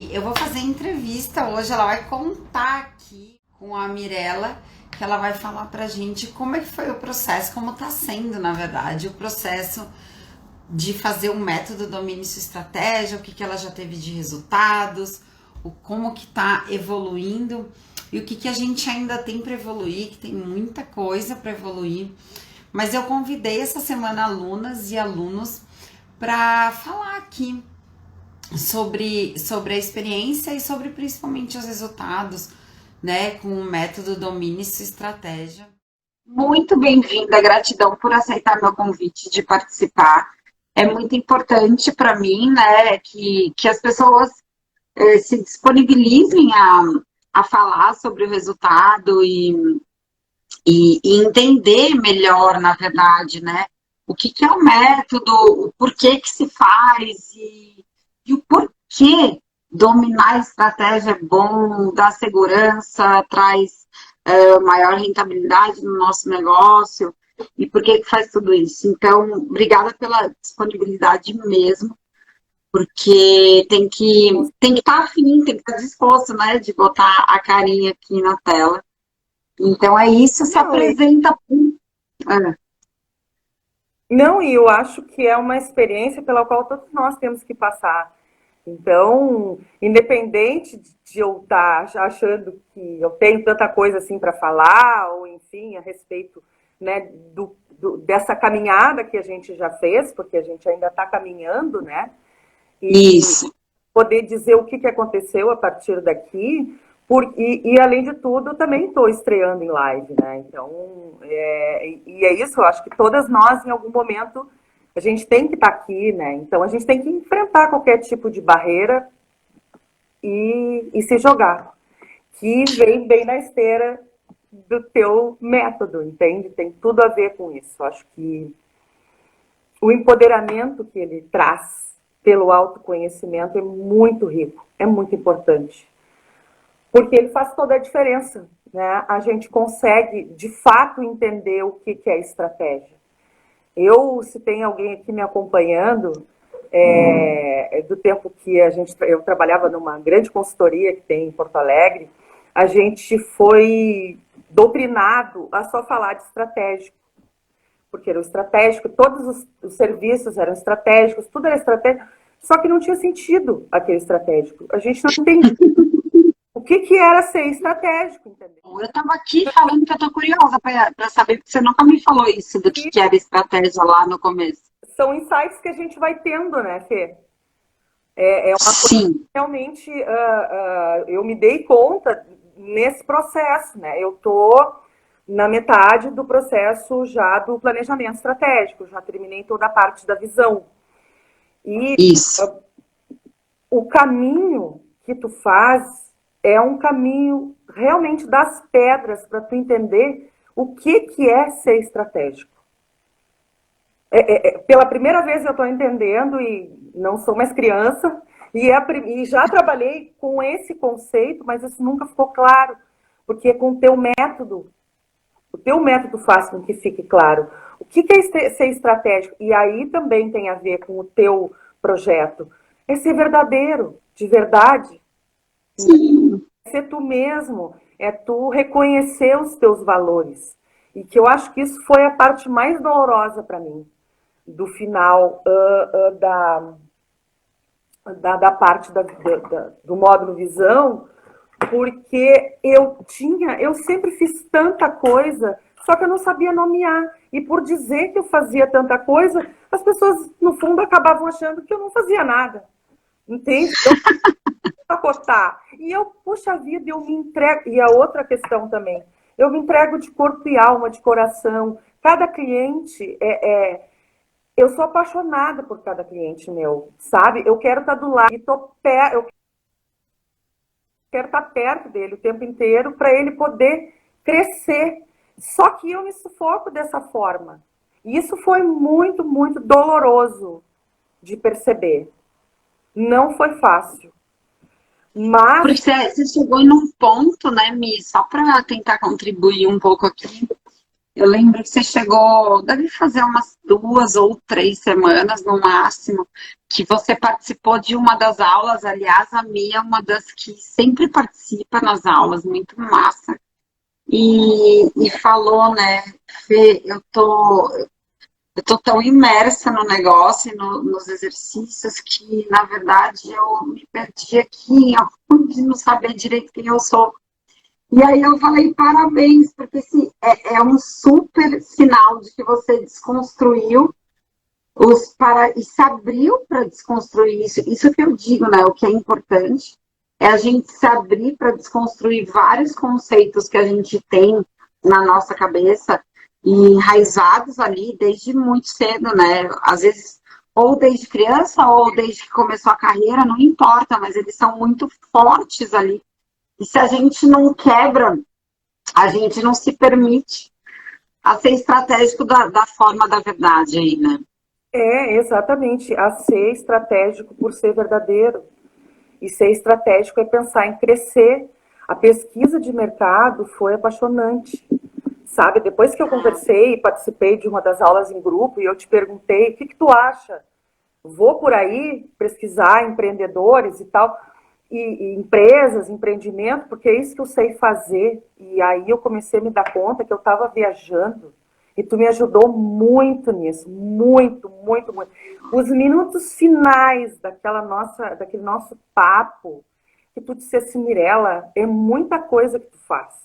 Eu vou fazer entrevista hoje, ela vai contar aqui com a Mirella, que ela vai falar pra gente como é que foi o processo, como tá sendo, na verdade, o processo de fazer um método domínio sua estratégia, o que, que ela já teve de resultados, como que tá evoluindo e o que, que a gente ainda tem para evoluir, que tem muita coisa para evoluir. Mas eu convidei essa semana alunas e alunos para falar aqui sobre a experiência e sobre principalmente os resultados, né, com o método domínio sua estratégia. Muito bem-vinda, gratidão por aceitar meu convite de participar. É muito importante para mim, né, que as pessoas se disponibilizem a falar sobre o resultado e entender melhor, na verdade, né, o que é o método, o porquê que se faz e o porquê dominar a estratégia é bom, dá segurança, traz maior rentabilidade no nosso negócio e por que faz tudo isso. Então, obrigada pela disponibilidade mesmo, porque tem que estar afim, tem que estar disposto, né, de botar a carinha aqui na tela. Então é isso, se Não, apresenta. É, não, e eu acho que é uma experiência pela qual todos nós temos que passar. Então, independente de eu estar achando que eu tenho tanta coisa assim para falar, ou enfim, a respeito, né, dessa caminhada que a gente já fez, porque a gente ainda está caminhando, né? E isso. poder dizer o que aconteceu a partir daqui. E além de tudo, eu também estou estreando em live, né? Então, é isso, eu acho que todas nós, em algum momento, a gente tem que estar aqui, né? Então, a gente tem que enfrentar qualquer tipo de barreira e se jogar. Que vem bem na esteira do teu método, entende? Tem tudo a ver com isso. Eu acho que o empoderamento que ele traz pelo autoconhecimento é muito rico, é muito importante. Porque ele faz toda a diferença, né? A gente consegue, de fato, entender o que é estratégia. Se tem alguém aqui me acompanhando, do tempo que eu trabalhava numa grande consultoria que tem em Porto Alegre, a gente foi doutrinado a só falar de estratégico, porque era o estratégico, todos os serviços eram estratégicos, tudo era estratégico, só que não tinha sentido aquele estratégico. A gente não entendia o que era ser estratégico, entendeu? Eu estava aqui falando que eu estou curiosa para saber, porque você nunca me falou isso do que era estratégia lá no começo. São insights que a gente vai tendo, né, Fê? É uma coisa que Sim, realmente eu me dei conta nesse processo, né? Eu tô na metade do processo já do planejamento estratégico, já terminei toda a parte da visão. E isso. o caminho que tu faz é um caminho realmente das pedras para tu entender o que é ser estratégico. Pela primeira vez eu estou entendendo e não sou mais criança e já trabalhei com esse conceito, mas isso nunca ficou claro, porque com o teu método faz com que fique claro. O que é ser estratégico? E aí também tem a ver com o teu projeto. É ser verdadeiro, de verdade. Sim. É ser tu mesmo, é tu reconhecer os teus valores. E que eu acho que isso foi a parte mais dolorosa para mim do final da parte do módulo visão, porque eu sempre fiz tanta coisa, só que eu não sabia nomear. E por dizer que eu fazia tanta coisa, as pessoas, no fundo, acabavam achando que eu não fazia nada. Entende? Eu pacotar. E eu, puxa vida, eu me entrego. E a outra questão também, eu me entrego de corpo e alma, de coração. Cada cliente eu sou apaixonada por cada cliente meu, sabe? Eu quero estar do lado, eu quero estar perto dele o tempo inteiro para ele poder crescer. Só que eu me sufoco dessa forma. E isso foi muito, muito doloroso de perceber. Não foi fácil. Mas Porque você chegou num ponto, né, Mi, só para tentar contribuir um pouco aqui, Eu lembro que você chegou, deve fazer umas 2 ou 3 semanas no máximo, que você participou de uma das aulas. Aliás, a Mia é uma das que sempre participa nas aulas, muito massa. E falou, né, Fê, eu tô tão imersa no negócio e nos exercícios que, na verdade, eu me perdi aqui, de não saber direito quem eu sou. E aí eu falei, parabéns, porque é um super sinal de que você desconstruiu e se abriu para desconstruir isso. Isso que eu digo, né? O que é importante é a gente se abrir para desconstruir vários conceitos que a gente tem na nossa cabeça e enraizados ali desde muito cedo, né? Às vezes, ou desde criança, ou desde que começou a carreira, não importa, mas eles são muito fortes ali. E se a gente não quebra, a gente não se permite a ser estratégico da forma da verdade aí, né? Exatamente. A ser estratégico por ser verdadeiro. E ser estratégico é pensar em crescer. A pesquisa de mercado foi apaixonante. Sabe, depois que eu conversei e participei de uma das aulas em grupo e eu te perguntei, o que tu acha? Vou por aí pesquisar empreendedores e tal, e empresas, empreendimento, porque é isso que eu sei fazer. E aí eu comecei a me dar conta que eu estava viajando. E tu me ajudou muito nisso, muito, muito, muito. Os minutos finais daquele nosso papo, que tu dissesse, Mirella, é muita coisa que tu faz.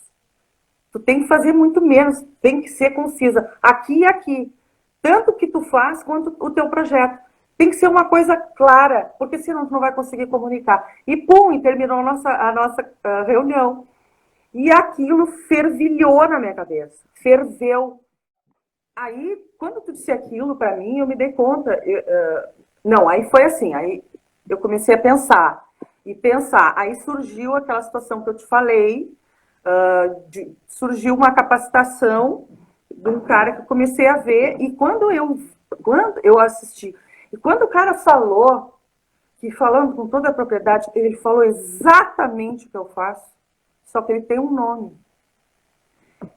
Tu tem que fazer muito menos, tem que ser concisa. Aqui e aqui. Tanto o que tu faz quanto o teu projeto. Tem que ser uma coisa clara, porque senão tu não vai conseguir comunicar. E pum, e terminou a nossa reunião. E aquilo fervilhou na minha cabeça. Ferveu. Aí, quando tu disse aquilo para mim, eu me dei conta. Não, aí foi assim, aí eu comecei a pensar. E pensar, aí surgiu aquela situação que eu te falei, surgiu uma capacitação de um cara que eu comecei a ver, e quando eu assisti, e quando o cara falou, que falando com toda a propriedade, ele falou exatamente o que eu faço, só que ele tem um nome.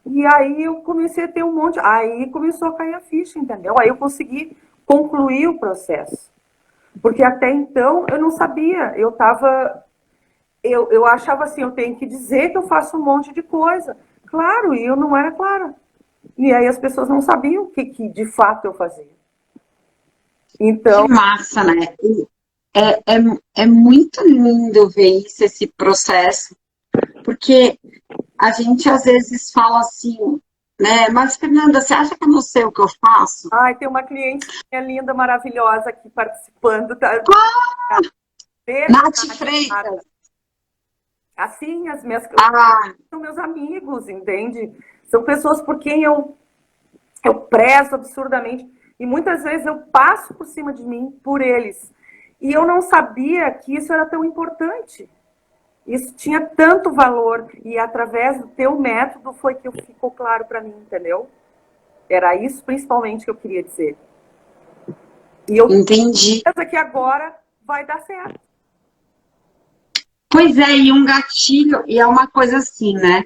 E aí eu comecei a ter um monte, aí começou a cair a ficha, entendeu? Aí eu consegui concluir o processo. Porque até então eu não sabia, eu achava assim, eu tenho que dizer que eu faço um monte de coisa. Claro, e eu não era clara. E aí as pessoas não sabiam o que de fato eu fazia. Então, Que massa, né? É muito lindo ver isso, esse processo, porque a gente às vezes fala assim, né? Mas, Fernanda, você acha que eu não sei o que eu faço? tem uma cliente linda, maravilhosa aqui participando. Tá? Nath Freitas. Assim, as minhas Ah, são meus amigos, entende? São pessoas por quem eu prezo absurdamente. E muitas vezes eu passo por cima de mim por eles. E eu não sabia que isso era tão importante. Isso tinha tanto valor. E através do teu método foi que ficou claro para mim, entendeu? Era isso principalmente que eu queria dizer. E eu entendi. penso que agora vai dar certo. Pois é, e um gatilho, e é uma coisa assim, né?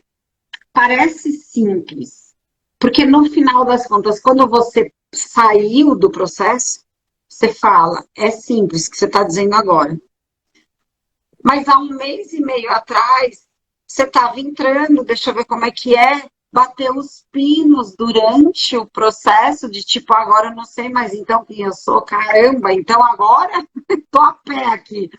Parece simples, porque no final das contas, quando você saiu do processo, você fala, é simples o que você está dizendo agora. Mas há 1 mês e meio atrás, você estava entrando, deixa eu ver como é que é, bateu os pinos durante o processo de tipo, agora eu não sei mais então quem eu sou, caramba, então agora estou a pé aqui.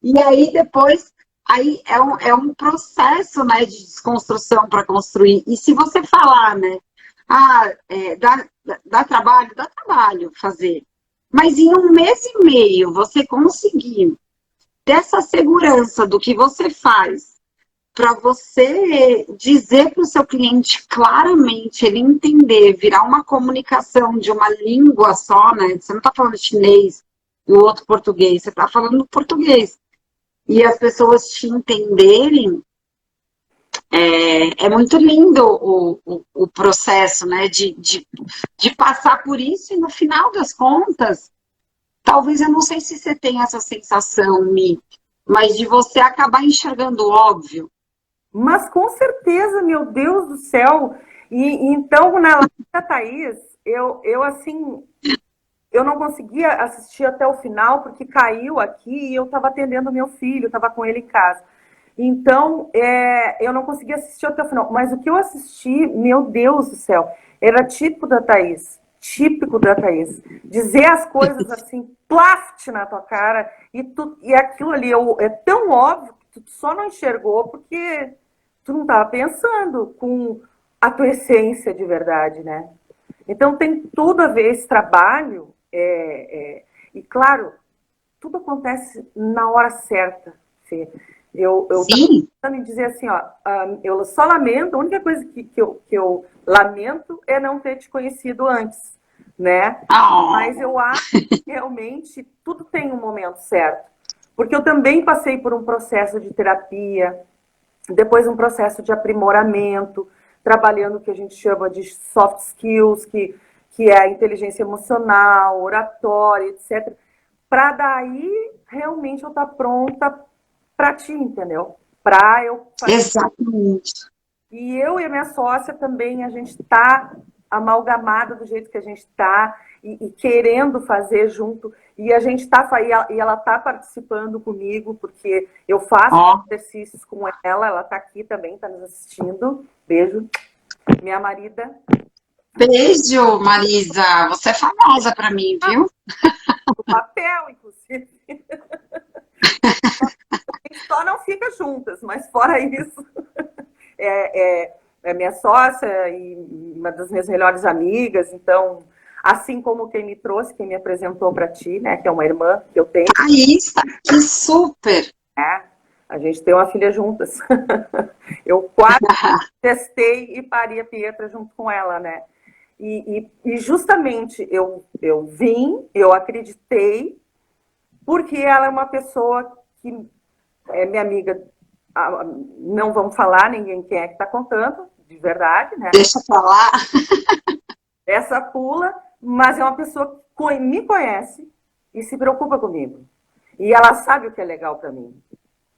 E aí depois, aí é um processo, né, de desconstrução para construir. E se você falar, né, dá trabalho fazer. Mas em 1 mês e meio você conseguir ter essa segurança do que você faz, para você dizer para o seu cliente claramente, ele entender, virar uma comunicação de uma língua só, né? Você não está falando chinês e o outro português, você está falando português. E as pessoas te entenderem, é muito lindo o processo, né? De passar por isso e no final das contas, talvez eu não sei se você tem essa sensação, Mi, mas de você acabar enxergando o óbvio. Mas com certeza, meu Deus do céu, E então, na live da Thaís, assim, eu não conseguia assistir até o final, porque caiu aqui e eu estava atendendo meu filho, estava com ele em casa. Então, eu não conseguia assistir até o final. Mas o que eu assisti, meu Deus do céu, era típico da Thaís. Típico da Thaís. Dizer as coisas assim, plaft na tua cara, e aquilo ali é tão óbvio que tu só não enxergou porque tu não estava pensando com a tua essência de verdade, né? Então tem tudo a ver esse trabalho, e claro, tudo acontece na hora certa, Fê. Eu estava pensando em dizer assim, ó, eu só lamento, a única coisa que eu lamento é não ter te conhecido antes, né? Mas eu acho que realmente tudo tem um momento certo. Porque eu também passei por um processo de terapia, depois um processo de aprimoramento, trabalhando o que a gente chama de soft skills, que é a inteligência emocional, oratória, etc. Para daí realmente eu estar pronta para ti, entendeu? Para eu fazer. Exatamente. E eu e a minha sócia também, a gente está amalgamada do jeito que a gente está e querendo fazer junto. E a gente está, e ela está participando comigo, porque eu faço exercícios com ela está aqui também, está nos assistindo. Beijo. Minha marida. Beijo, Marisa. Você é famosa para mim, viu? O papel, inclusive. A gente só não fica juntas, mas fora isso, é minha sócia e uma das minhas melhores amigas. Então, assim como quem me trouxe, quem me apresentou para ti, né, que é uma irmã que eu tenho. Aí está, que super! A gente tem uma filha juntas. Eu quase testei e pari a Pietra junto com ela, né? E justamente eu vim, eu acreditei, porque ela é uma pessoa que é minha amiga. Não vamos falar ninguém quem é que está contando, de verdade, né? Deixa pra lá. Essa pula, mas é uma pessoa que me conhece e se preocupa comigo. E ela sabe o que é legal para mim.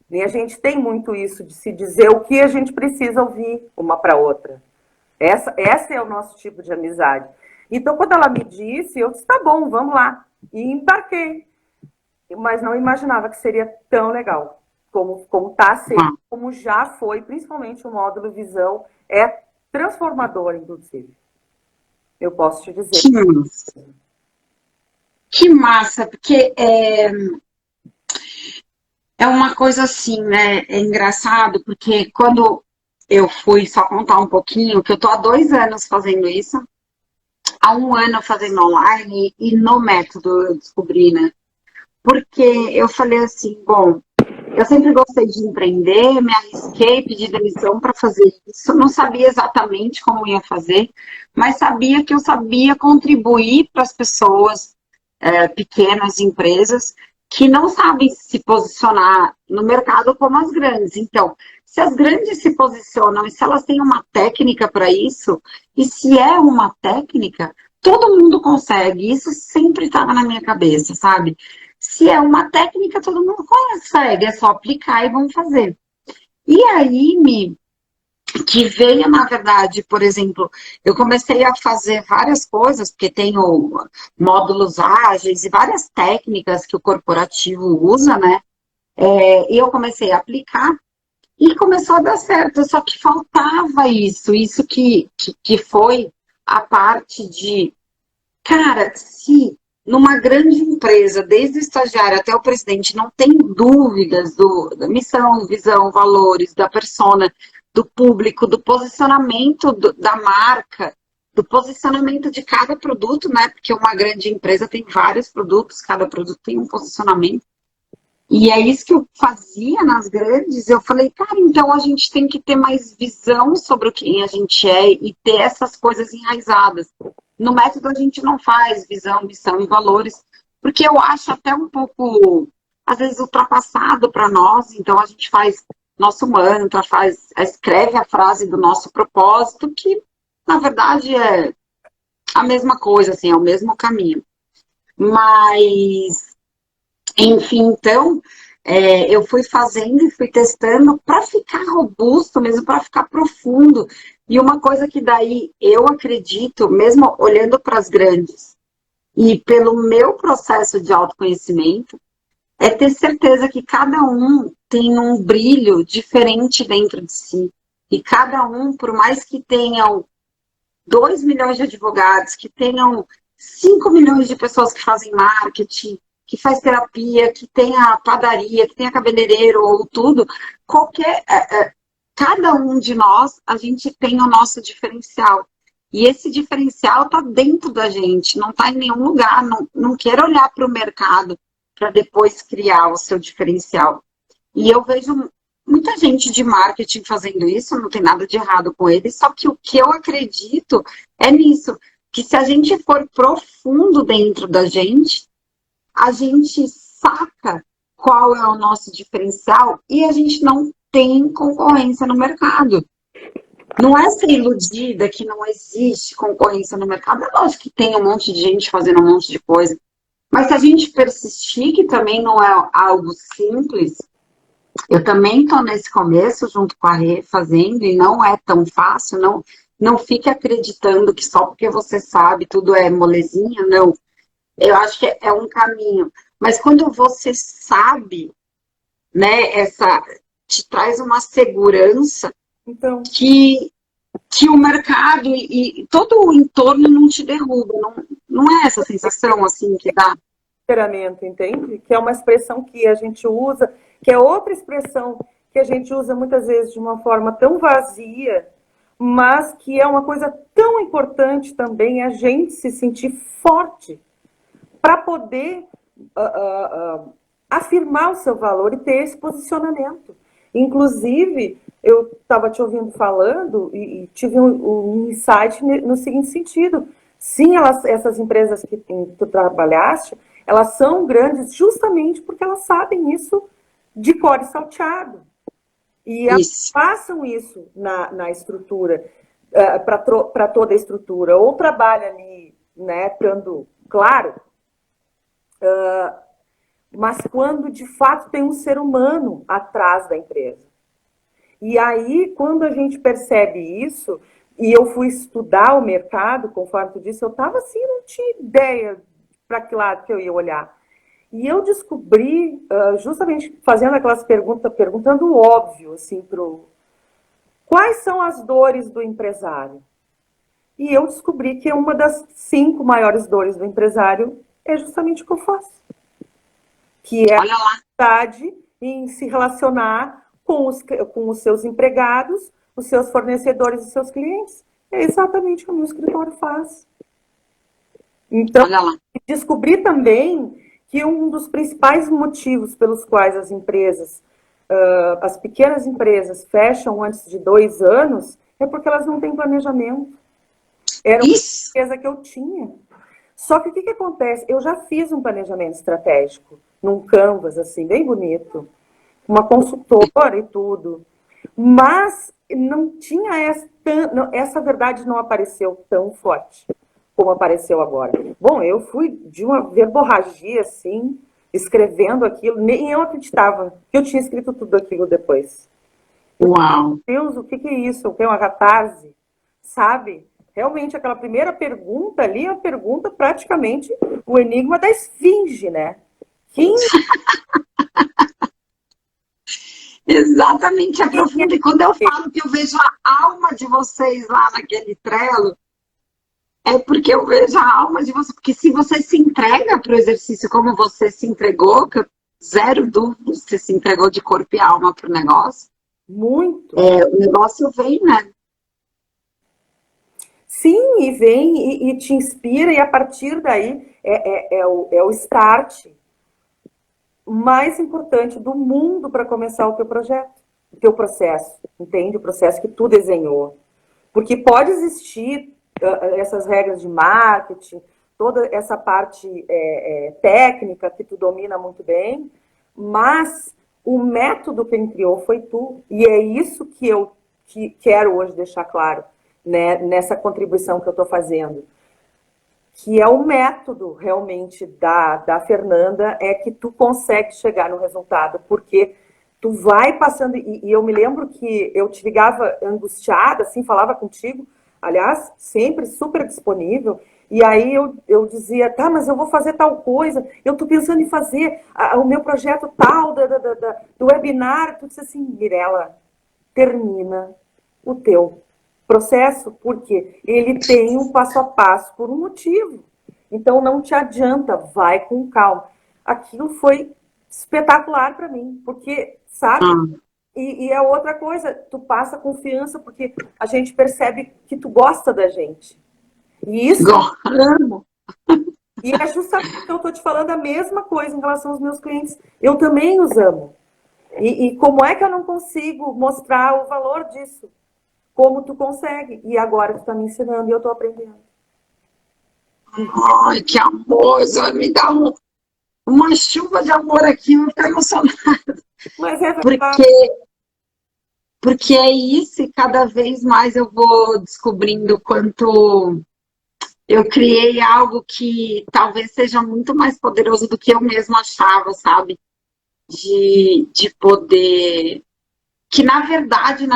E a gente tem muito isso de se dizer o que a gente precisa ouvir uma para outra. Essa é o nosso tipo de amizade. Então, quando ela me disse, eu disse, tá bom, vamos lá. E embarquei. Mas não imaginava que seria tão legal como está sendo, como já foi, principalmente o módulo Visão, é transformador, inclusive. Eu posso te dizer. Que massa. Que massa, porque é uma coisa assim, né? É engraçado, porque quando eu fui só contar um pouquinho, que eu tô há 2 anos fazendo isso, há 1 ano fazendo online, e no método eu descobri, né? Porque eu falei assim, bom, eu sempre gostei de empreender, me arrisquei, pedi demissão para fazer isso, não sabia exatamente como ia fazer, mas sabia que eu sabia contribuir para as pessoas, pequenas empresas, que não sabem se posicionar no mercado como as grandes. Então, se as grandes se posicionam e se elas têm uma técnica para isso, e se é uma técnica, todo mundo consegue. Isso sempre estava na minha cabeça, sabe? Se é uma técnica, todo mundo consegue, é só aplicar e vamos fazer. E aí, que veio, na verdade, por exemplo, eu comecei a fazer várias coisas, porque tenho módulos ágeis e várias técnicas que o corporativo usa, né? E eu comecei a aplicar e começou a dar certo, só que faltava isso que foi a parte de, cara, se numa grande empresa, desde o estagiário até o presidente, não tem dúvidas da missão, visão, valores, da persona, do público, do posicionamento da marca, do posicionamento de cada produto, né? Porque uma grande empresa tem vários produtos, cada produto tem um posicionamento. E é isso que eu fazia nas grandes. Eu falei, cara, então a gente tem que ter mais visão sobre quem a gente é e ter essas coisas enraizadas. No método a gente não faz visão, missão e valores, porque eu acho até um pouco, às vezes, ultrapassado para nós. Então a gente faz nosso mantra, escreve a frase do nosso propósito, que na verdade é a mesma coisa, assim, é o mesmo caminho. Mas, enfim, então, eu fui fazendo e fui testando para ficar robusto mesmo, para ficar profundo. E uma coisa que daí eu acredito, mesmo olhando para as grandes, e pelo meu processo de autoconhecimento, é ter certeza que cada um tem um brilho diferente dentro de si. E cada um, por mais que tenham 2 milhões de advogados, que tenham 5 milhões de pessoas que fazem marketing, que faz terapia, que tenha padaria, que tenha cabeleireiro ou tudo, cada um de nós, a gente tem o nosso diferencial. E esse diferencial está dentro da gente, não está em nenhum lugar. Não queira olhar para o mercado para depois criar o seu diferencial. E eu vejo muita gente de marketing fazendo isso, não tem nada de errado com eles, só que o que eu acredito é nisso, que se a gente for profundo dentro da gente, a gente saca qual é o nosso diferencial e a gente não tem concorrência no mercado. Não é ser iludida que não existe concorrência no mercado. É lógico que tem um monte de gente fazendo um monte de coisa. Mas se a gente persistir, que também não é algo simples, eu também estou nesse começo, junto com a Rê, fazendo, e não é tão fácil, não fique acreditando que só porque você sabe tudo é molezinha, não. Eu acho que é um caminho. Mas quando você sabe, né, te traz uma segurança Então, que o mercado e todo o entorno não te derruba. Não é essa sensação assim que dá? temperamento, entende? Que é uma expressão que a gente usa, que é outra expressão que a gente usa muitas vezes de uma forma tão vazia, mas que é uma coisa tão importante também a gente se sentir forte para poder afirmar o seu valor e ter esse posicionamento. Inclusive, eu estava te ouvindo falando e tive um insight no seguinte sentido. Sim, essas empresas que tu trabalhaste, elas são grandes justamente porque elas sabem isso de cor e salteado. E elas passam isso na estrutura, para toda a estrutura. Ou trabalha ali, né, estando claro, mas quando de fato tem um ser humano atrás da empresa. E aí, quando a gente percebe isso, e eu fui estudar o mercado, conforme tu disse, eu estava assim, não tinha ideia para que lado que eu ia olhar. E eu descobri, justamente fazendo aquelas perguntas, perguntando o óbvio, assim, quais são as dores do empresário? E eu descobri que uma das 5 maiores dores do empresário é justamente o que eu faço. Que é a dificuldade em se relacionar com os seus empregados, os seus fornecedores e seus clientes. É exatamente o que o meu escritório faz. Então, descobri também que um dos principais motivos pelos quais as empresas, as pequenas empresas, fecham antes de 2 anos é porque elas não têm planejamento. Era uma certeza que eu tinha. Só que o que acontece? Eu já fiz um planejamento estratégico num Canvas, assim, bem bonito, uma consultora e tudo, mas não tinha essa verdade não apareceu tão forte como apareceu agora. Bom, eu fui de uma verborragia, assim, escrevendo aquilo, nem eu acreditava que eu tinha escrito tudo aquilo depois. Uau! Meu Deus, o que é isso? O que é uma catarse? Sabe? Realmente, aquela primeira pergunta ali é uma pergunta praticamente o enigma da esfinge, né? Quem... Exatamente, aprofunda. E quando eu falo que eu vejo a alma de vocês lá naquele Trello, é porque eu vejo a alma de vocês. Porque se você se entrega para o exercício como você se entregou, que eu zero dúvida, você se entregou de corpo e alma para o negócio. Muito. O negócio vem, né? Sim, e vem e te inspira, e a partir daí é o start mais importante do mundo para começar o teu projeto, o teu processo, entende? O processo que tu desenhou. Porque pode existir essas regras de marketing, toda essa parte técnica que tu domina muito bem, mas o método que ele criou foi tu. E é isso que eu quero hoje deixar claro, né, nessa contribuição que eu estou fazendo. que é o método realmente da Fernanda, é que tu consegue chegar no resultado, porque tu vai passando, e eu me lembro que eu te ligava angustiada, assim, falava contigo, aliás, sempre super disponível, e aí eu dizia, tá, mas eu vou fazer tal coisa, eu tô pensando em fazer o meu projeto tal, do webinar, tu disse assim, Mirella, termina o teu processo, porque ele tem um passo a passo por um motivo. Então não te adianta, vai com calma. Aquilo foi espetacular para mim, porque, sabe? E é outra coisa, tu passa confiança porque a gente percebe que tu gosta da gente. E isso Amo. e é justamente que eu estou te falando a mesma coisa em relação aos meus clientes. Eu também os amo. E como é que eu não consigo mostrar o valor disso? Como tu consegue? E agora tu está me ensinando e eu estou aprendendo. Ai, que amor! Isso vai me dar uma chuva de amor aqui, eu vou ficar emocionada. Mas é verdade. Porque, porque é isso, e cada vez mais eu vou descobrindo quanto eu criei algo que talvez seja muito mais poderoso do que eu mesma achava, sabe? De poder. Que na verdade,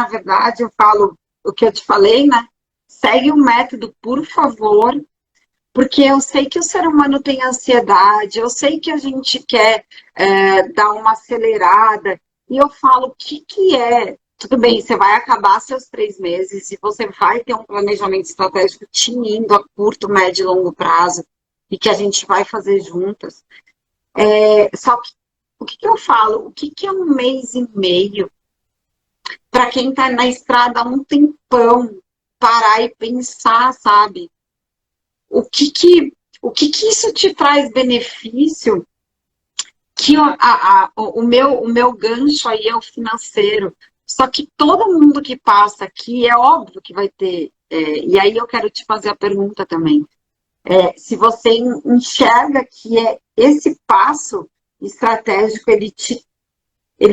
eu falo o que eu te falei, né? Segue o método, por favor, porque eu sei que o ser humano tem ansiedade, eu sei que a gente quer dar uma acelerada, e eu falo, o que que é? Tudo bem, você vai acabar seus 3 meses e você vai ter um planejamento estratégico te indo a curto, médio e longo prazo, e que a gente vai fazer juntas. Só que, o que que eu falo? O que que é 1 mês e meio para quem está na estrada há um tempão, parar e pensar, sabe? O que que, o que isso te traz benefício? Que o meu gancho aí é o financeiro. Só que todo mundo que passa aqui, é óbvio que vai ter. E aí eu quero te fazer a pergunta também. Se você enxerga que esse passo estratégico, ele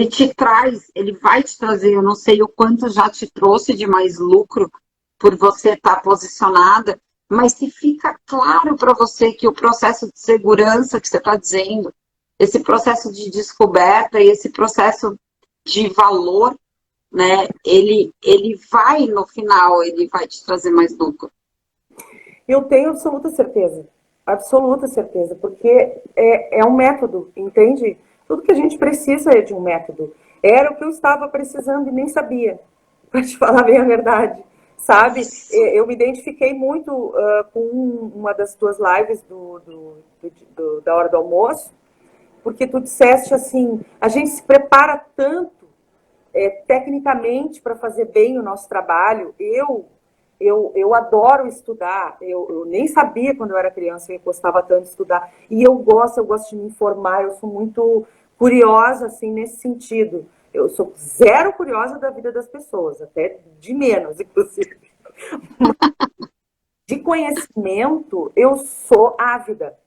te traz, ele vai te trazer, eu não sei o quanto já te trouxe de mais lucro por você estar posicionada, mas se fica claro para você que o processo de segurança que você está dizendo, esse processo de descoberta e esse processo de valor, né, ele vai, no final, ele vai te trazer mais lucro. Eu tenho absoluta certeza, porque é um método, entende? Tudo que a gente precisa é de um método. Era o que eu estava precisando e nem sabia, para te falar bem a verdade, sabe? Eu me identifiquei muito com uma das tuas lives da hora do almoço, porque tu disseste assim, a gente se prepara tanto tecnicamente para fazer bem o nosso trabalho. Eu adoro estudar, eu nem sabia quando eu era criança, eu gostava tanto de estudar, e eu gosto de me informar, eu sou muito curiosa, assim, nesse sentido. Eu sou zero curiosa da vida das pessoas, até de menos, inclusive. De conhecimento, eu sou ávida.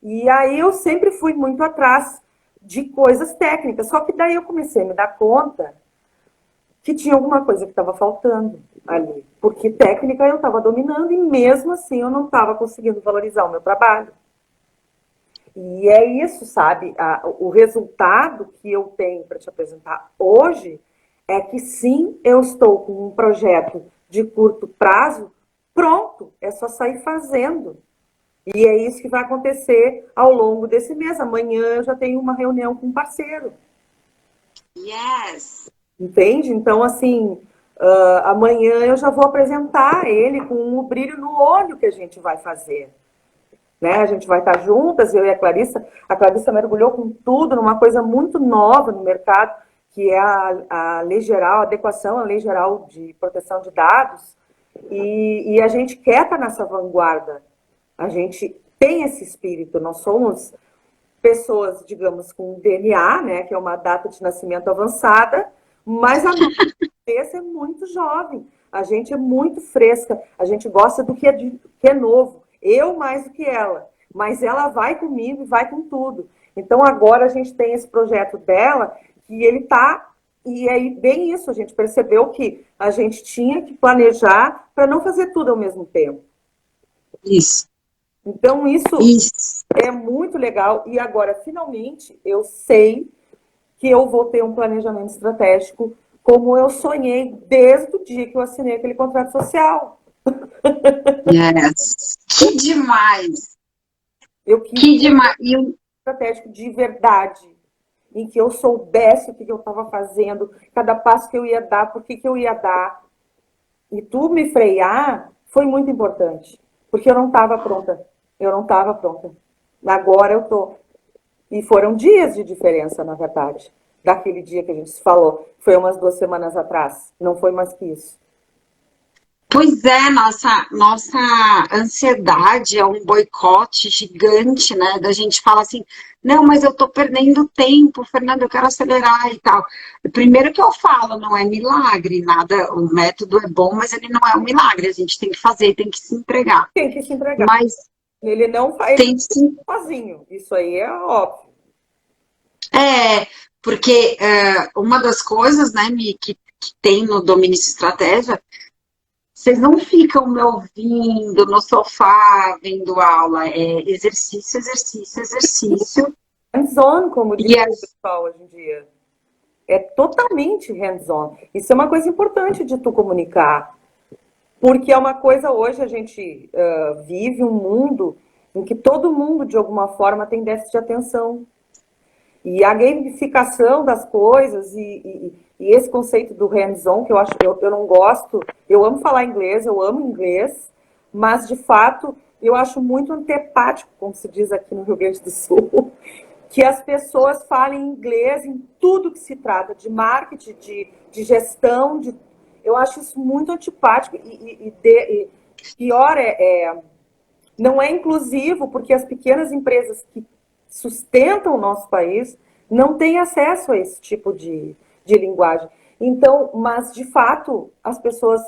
E aí eu sempre fui muito atrás de coisas técnicas, só que daí eu comecei a me dar conta que tinha alguma coisa que estava faltando ali. Porque técnica eu estava dominando e mesmo assim eu não estava conseguindo valorizar o meu trabalho. E é isso, sabe? O resultado que eu tenho para te apresentar hoje é que sim, eu estou com um projeto de curto prazo pronto, é só sair fazendo. E é isso que vai acontecer ao longo desse mês. Amanhã eu já tenho uma reunião com um parceiro. Yes! Entende? Então, assim, amanhã eu já vou apresentar ele com o brilho no olho que a gente vai fazer. Né? A gente vai estar juntas, eu e a Clarissa. A Clarissa mergulhou com tudo numa coisa muito nova no mercado, que é a Lei Geral, a adequação à Lei Geral de Proteção de Dados. E a gente quer estar nessa vanguarda. A gente tem esse espírito. Nós somos pessoas, digamos, com DNA, né, que é uma data de nascimento avançada, mas a nossa cabeça é muito jovem. A gente é muito fresca. A gente gosta do que é novo. Eu mais do que ela. Mas ela vai comigo e vai com tudo. Então agora a gente tem esse projeto dela que ele tá. E aí, bem isso, a gente percebeu que a gente tinha que planejar para não fazer tudo ao mesmo tempo. Isso. Então, Isso. é muito legal. E agora, finalmente, eu sei que eu vou ter um planejamento estratégico como eu sonhei desde o dia que eu assinei aquele contrato social. Yes. Que demais! Eu quis Que ter demais! um estratégico de verdade, em que eu soubesse o que eu estava fazendo, cada passo que eu ia dar, por que eu ia dar. E tu me frear foi muito importante, porque eu não estava pronta. Eu não estava pronta. Agora eu tô. E foram dias de diferença, na verdade, daquele dia que a gente se falou. Foi umas 2 semanas atrás. Não foi mais que isso. Pois é, nossa ansiedade é um boicote gigante, né? Da gente fala assim, não, mas eu tô perdendo tempo, Fernando, eu quero acelerar e tal. Primeiro que eu falo, não é milagre, nada, o método é bom, mas ele não é um milagre, a gente tem que fazer, tem que se entregar. Tem que se entregar. Mas Ele não faz tem que se. sozinho. Isso aí é óbvio. É, porque uma das coisas, né, Mi, que tem no Domínio Estratégia. Vocês não ficam me ouvindo no sofá, vendo aula. É exercício, exercício, exercício. Hands-on, como diz E o pessoal hoje em dia. É totalmente hands-on. Isso é uma coisa importante de tu comunicar. Porque é uma coisa, hoje a gente vive um mundo em que todo mundo, de alguma forma, tem déficit de atenção. E a gamificação das coisas e esse conceito do hands-on, que eu não gosto, eu amo falar inglês, eu amo inglês, mas de fato eu acho muito antipático, como se diz aqui no Rio Grande do Sul, que as pessoas falem inglês em tudo que se trata, de marketing, de gestão, eu acho isso muito antipático e pior não é inclusivo, porque as pequenas empresas que sustentam o nosso país não têm acesso a esse tipo de linguagem. Então, mas de fato, as pessoas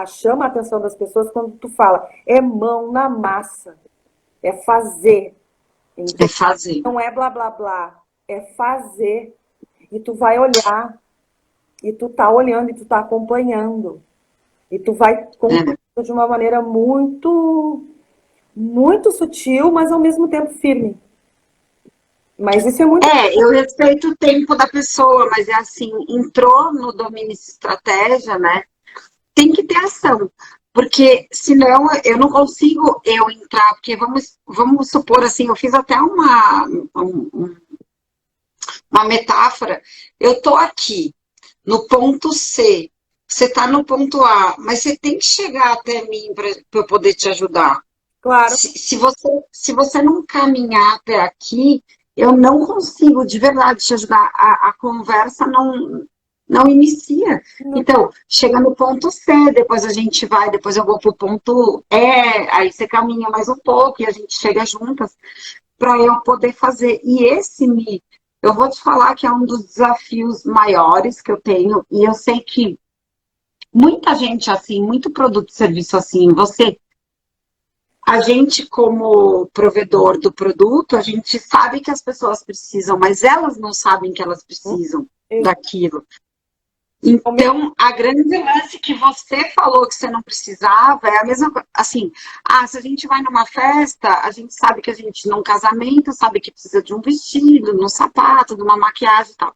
chama a atenção das pessoas quando tu fala, é mão na massa, é fazer. é Então, fazer. não é blá blá blá, é fazer. E tu vai olhar, e tu tá olhando, e tu tá acompanhando. E tu vai É. concluindo de uma maneira muito sutil, mas ao mesmo tempo firme. Mas isso é muito. Eu respeito o tempo da pessoa, mas é assim, entrou no domínio de estratégia, né? Tem que ter ação. Porque senão eu não consigo eu entrar, porque vamos supor assim, eu fiz até uma metáfora. Eu estou aqui, no ponto C, você está no ponto A, mas você tem que chegar até mim para eu poder te ajudar. Claro. Se você não caminhar até aqui, eu não consigo de verdade te ajudar. A conversa não inicia. Então, chega no ponto C, depois a gente vai, depois eu vou para o ponto E, aí você caminha mais um pouco e a gente chega juntas para eu poder fazer. E eu vou te falar que é um dos desafios maiores que eu tenho, e eu sei que muita gente assim, muito produto e serviço assim, a gente como provedor do produto, a gente sabe que as pessoas precisam, mas elas não sabem que elas precisam daquilo. Então, a grande lance que você falou que você não precisava é a mesma coisa. Assim, se a gente vai numa festa, a gente sabe que a gente, num casamento, sabe que precisa de um vestido, de um sapato, de uma maquiagem e tal.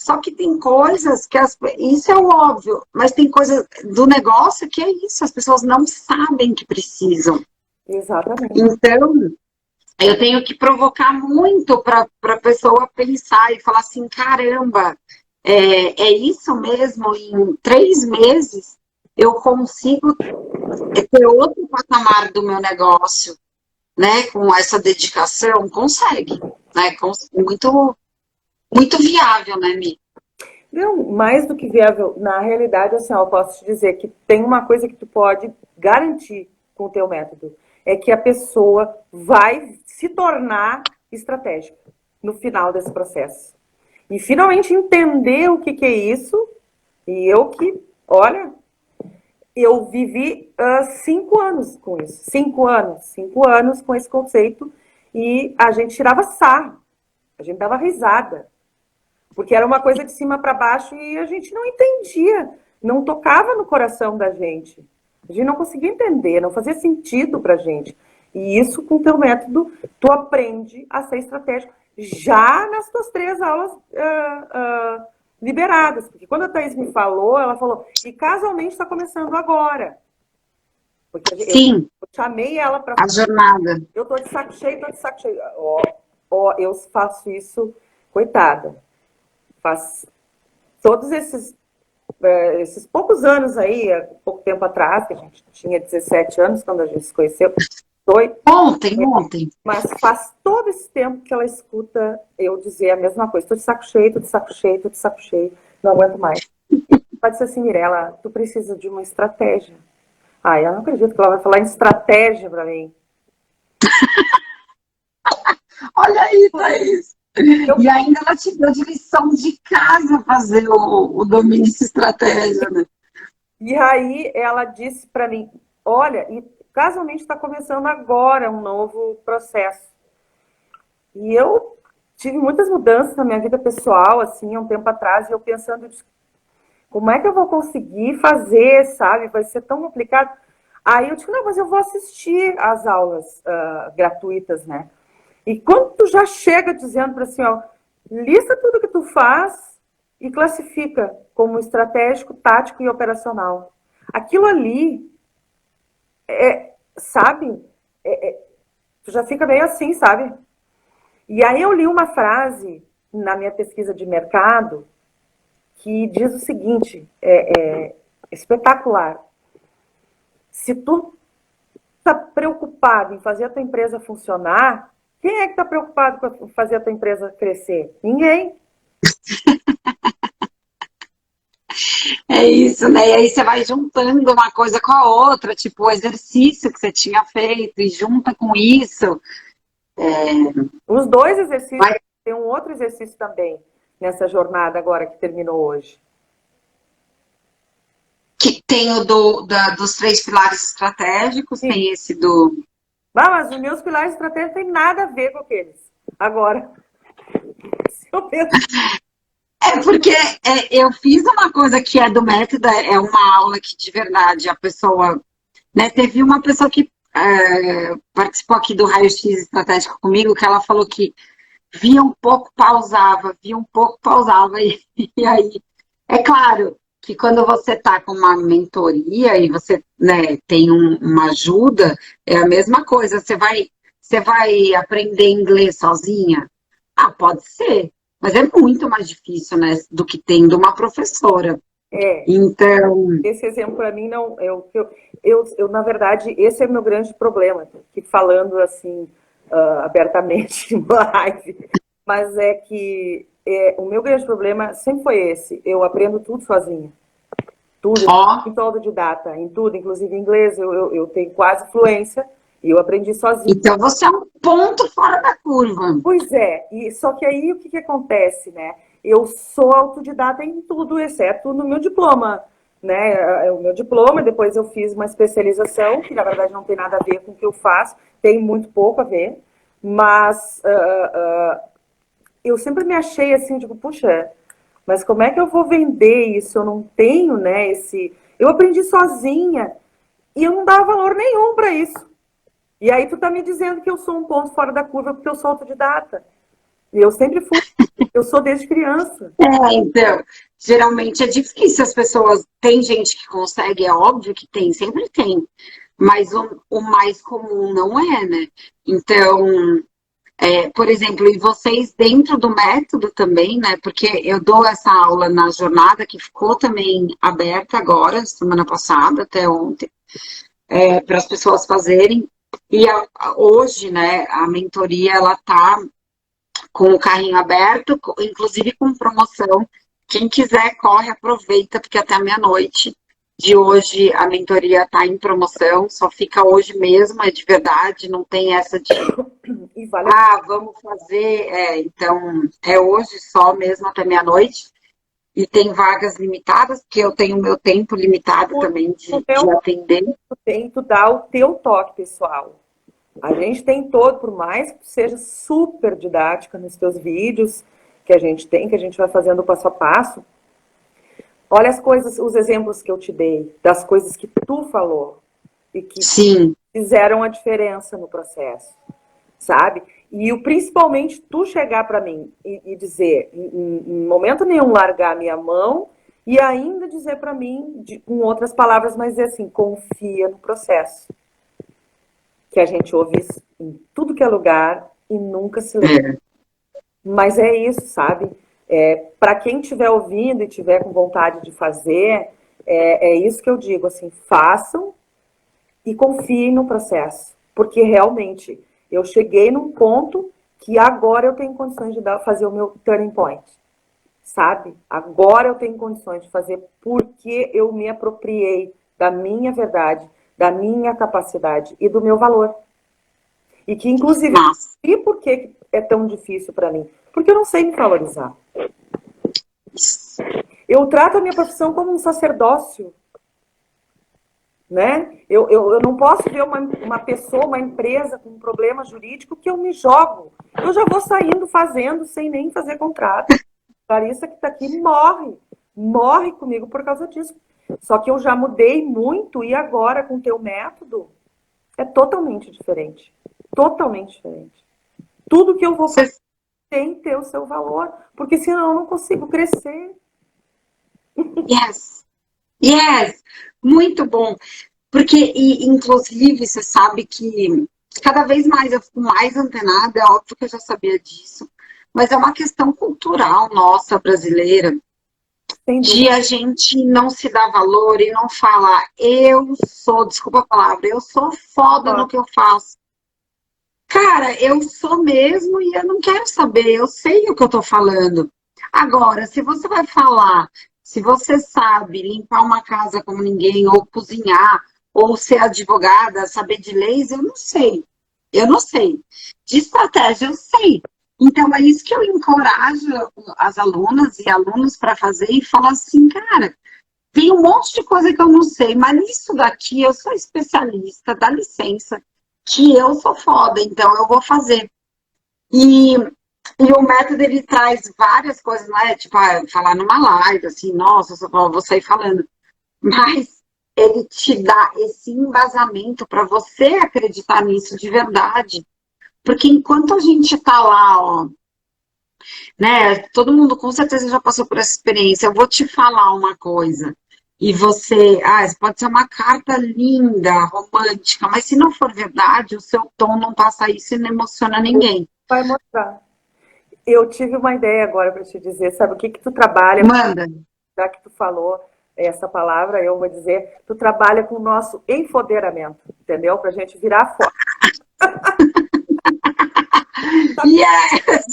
Só que tem coisas que isso é o óbvio, mas tem coisas do negócio que é isso, as pessoas não sabem que precisam. Exatamente. Então, eu tenho que provocar muito para a pessoa pensar e falar assim, caramba, é isso mesmo? Em 3 meses eu consigo ter outro patamar do meu negócio, né? Com essa dedicação, consegue, né? Muito, muito viável, né, Mi? Não, mais do que viável, na realidade, assim, eu posso te dizer que tem uma coisa que tu pode garantir com o teu método, é que a pessoa vai se tornar estratégica no final desse processo. E finalmente entender o que é isso, e olha, eu vivi 5 anos com isso, 5 anos com esse conceito, e a gente tirava sarro, a gente dava risada, porque era uma coisa de cima para baixo e a gente não entendia, não tocava no coração da gente. A gente não conseguia entender, não fazia sentido para a gente. E isso, com o teu método, tu aprende a ser estratégico já nas tuas 3 aulas liberadas. Porque quando a Thaís me falou, ela falou, e casualmente está começando agora. Porque Sim, eu chamei ela para a jornada. eu tô de saco cheio, tô de saco cheio. Ó, eu faço isso, coitada. Faz todos esses poucos anos aí, há pouco tempo atrás, que a gente tinha 17 anos quando a gente se conheceu, foi, Ontem. mas faz todo esse tempo que ela escuta eu dizer a mesma coisa. Tô de saco cheio, tô de saco cheio, tô de saco cheio, não aguento mais. Pode ser assim, Mirella, tu precisa de uma estratégia. Ah, eu não acredito que ela vai falar em estratégia para mim. Olha aí, Thaís. E ainda ela te deu de lição de casa fazer o domínio de estratégia, né? E aí ela disse para mim, olha, e casualmente está começando agora um novo processo. E eu tive muitas mudanças na minha vida pessoal, assim, há um tempo atrás, e eu pensando, como é que eu vou conseguir fazer, sabe? Vai ser tão complicado. Aí eu disse, não, mas eu vou assistir às aulas gratuitas, né? E quando tu já chega dizendo para assim, ó, lista tudo que tu faz e classifica como estratégico, tático e operacional. Aquilo ali, sabe? Tu já fica meio assim, sabe? E aí eu li uma frase na minha pesquisa de mercado que diz o seguinte, espetacular. Se tu está preocupado em fazer a tua empresa funcionar, quem é que está preocupado com fazer a tua empresa crescer? Ninguém. É isso, né? E aí você vai juntando uma coisa com a outra, tipo o exercício que você tinha feito, e junta com isso. Os 2 exercícios, Vai tem um outro exercício também nessa jornada agora que terminou hoje. que tem dos 3 pilares estratégicos, Sim. tem esse do. Mas os meus pilares estratégicos não tem nada a ver com aqueles. Agora, se eu penso... É porque eu fiz uma coisa que é do método, é uma aula que de verdade a pessoa. Né, teve uma pessoa que participou aqui do raio-x estratégico comigo, que ela falou que via um pouco, pausava, e aí, é claro que quando você está com uma mentoria e você, né, tem uma ajuda, é a mesma coisa, você vai aprender inglês sozinha? Ah, pode ser, mas é muito mais difícil, né, do que tendo uma professora. Então, Esse exemplo para mim não, na verdade, esse é o meu grande problema, que falando assim abertamente em live, mas é que o meu grande problema sempre foi esse, eu aprendo tudo sozinha, tudo, ó, em autodidata, em tudo, inclusive em inglês, eu tenho quase fluência e eu aprendi sozinha. então você é um ponto fora da curva. Pois é, e só que aí o que acontece, né? Eu sou autodidata em tudo, exceto no meu diploma, né? O meu diploma, depois eu fiz uma especialização, que na verdade não tem nada a ver com o que eu faço, tem muito pouco a ver, mas eu sempre me achei assim, digo, puxa, mas como é que eu vou vender isso? Eu não tenho, né, esse... Eu aprendi sozinha e eu não dava valor nenhum para isso. E aí tu tá me dizendo que eu sou um ponto fora da curva porque eu sou autodidata. E eu sempre fui. Eu sou desde criança. Então, geralmente é difícil as pessoas. Tem gente que consegue, é óbvio que tem, sempre tem. Mas o mais comum não é, né? Então, por exemplo, e vocês dentro do método também, né? Porque eu dou essa aula na jornada que ficou também aberta agora, semana passada, até ontem, para as pessoas fazerem. E hoje, né, a mentoria, ela tá com o carrinho aberto, inclusive com promoção. Quem quiser, corre, aproveita, porque até meia-noite de hoje a mentoria está em promoção, só fica hoje mesmo, é de verdade, não tem essa de E vale vamos fazer, então é hoje só mesmo até meia-noite, e tem vagas limitadas, porque eu tenho meu tempo limitado também de atender. tu dar o teu toque pessoal. A gente tem todo, por mais que seja super didática nos teus vídeos que a gente tem, que a gente vai fazendo passo a passo. Olha as coisas, os exemplos que eu te dei, das coisas que tu falou. E que Sim. fizeram a diferença no processo, sabe? E principalmente tu chegar para mim e dizer, em momento nenhum largar a minha mão e ainda dizer para mim, com outras palavras, mas dizer assim, confia no processo. Que a gente ouve isso em tudo que é lugar e nunca se lembra. Mas é isso, sabe? Para quem estiver ouvindo e tiver com vontade de fazer, é isso que eu digo, assim, façam e confiem no processo. Porque realmente eu cheguei num ponto que agora eu tenho condições de fazer o meu turning point. Sabe? Agora eu tenho condições de fazer porque eu me apropriei da minha verdade, da minha capacidade e do meu valor. E que, inclusive, e por que é tão difícil para mim? Porque eu não sei me valorizar. Eu trato a minha profissão como um sacerdócio. Né? Eu não posso ver uma pessoa, uma empresa com um problema jurídico que eu me jogo. Eu já vou saindo fazendo sem nem fazer contrato. Clarissa que está aqui morre comigo por causa disso. Só que eu já mudei muito e agora com o teu método é totalmente diferente. Totalmente diferente. Tudo que eu vou fazer tem que ter o seu valor, porque senão eu não consigo crescer. Yes, muito bom. Porque, inclusive, você sabe que cada vez mais eu fico mais antenada, é óbvio que eu já sabia disso, mas é uma questão cultural nossa, brasileira, de a gente não se dar valor e não falar, eu sou, desculpa a palavra, eu sou foda no que eu faço. Cara, eu sou mesmo e eu não quero saber, eu sei o que eu tô falando. Agora, se você vai falar, se você sabe limpar uma casa como ninguém, ou cozinhar, ou ser advogada, saber de leis, eu não sei. Eu não sei. De estratégia, eu sei. Então, é isso que eu encorajo as alunas e alunos para fazer e falar assim, cara, tem um monte de coisa que eu não sei, mas nisso daqui eu sou especialista, dá licença, que eu sou foda, então eu vou fazer. E o método, ele traz várias coisas, né? Tipo, falar numa live, assim, nossa, eu vou sair falando. Mas ele te dá esse embasamento para você acreditar nisso de verdade. Porque enquanto a gente tá lá, ó, né? Todo mundo com certeza já passou por essa experiência. Eu vou te falar uma coisa. E você, pode ser uma carta linda, romântica, mas se não for verdade, o seu tom não passa isso e não emociona ninguém. Vai mostrar. Eu tive uma ideia agora para te dizer, sabe o que tu trabalha? Manda. Já que tu falou essa palavra, eu vou dizer, tu trabalha com o nosso empoderamento, entendeu? Pra gente virar forte. Yes!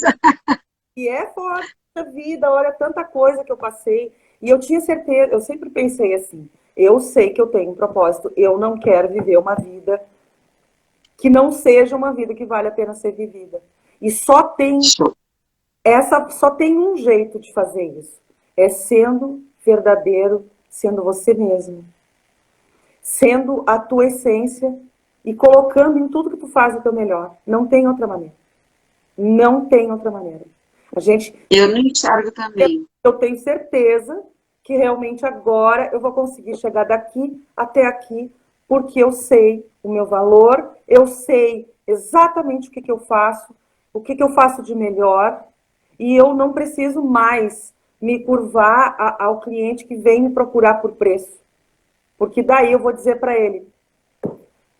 E é forte a vida, olha tanta coisa que eu passei. E eu tinha certeza, eu sempre pensei assim, eu sei que eu tenho um propósito, eu não quero viver uma vida que não seja uma vida que vale a pena ser vivida. E só tem um jeito de fazer isso. É sendo verdadeiro, sendo você mesmo. Sendo a tua essência e colocando em tudo que tu faz o teu melhor. Não tem outra maneira. Não tem outra maneira. Eu não enxergo também. Eu tenho certeza que realmente agora eu vou conseguir chegar daqui até aqui, porque eu sei o meu valor, eu sei exatamente o que eu faço, o que eu faço de melhor, e eu não preciso mais me curvar ao cliente que vem me procurar por preço. Porque daí eu vou dizer para ele,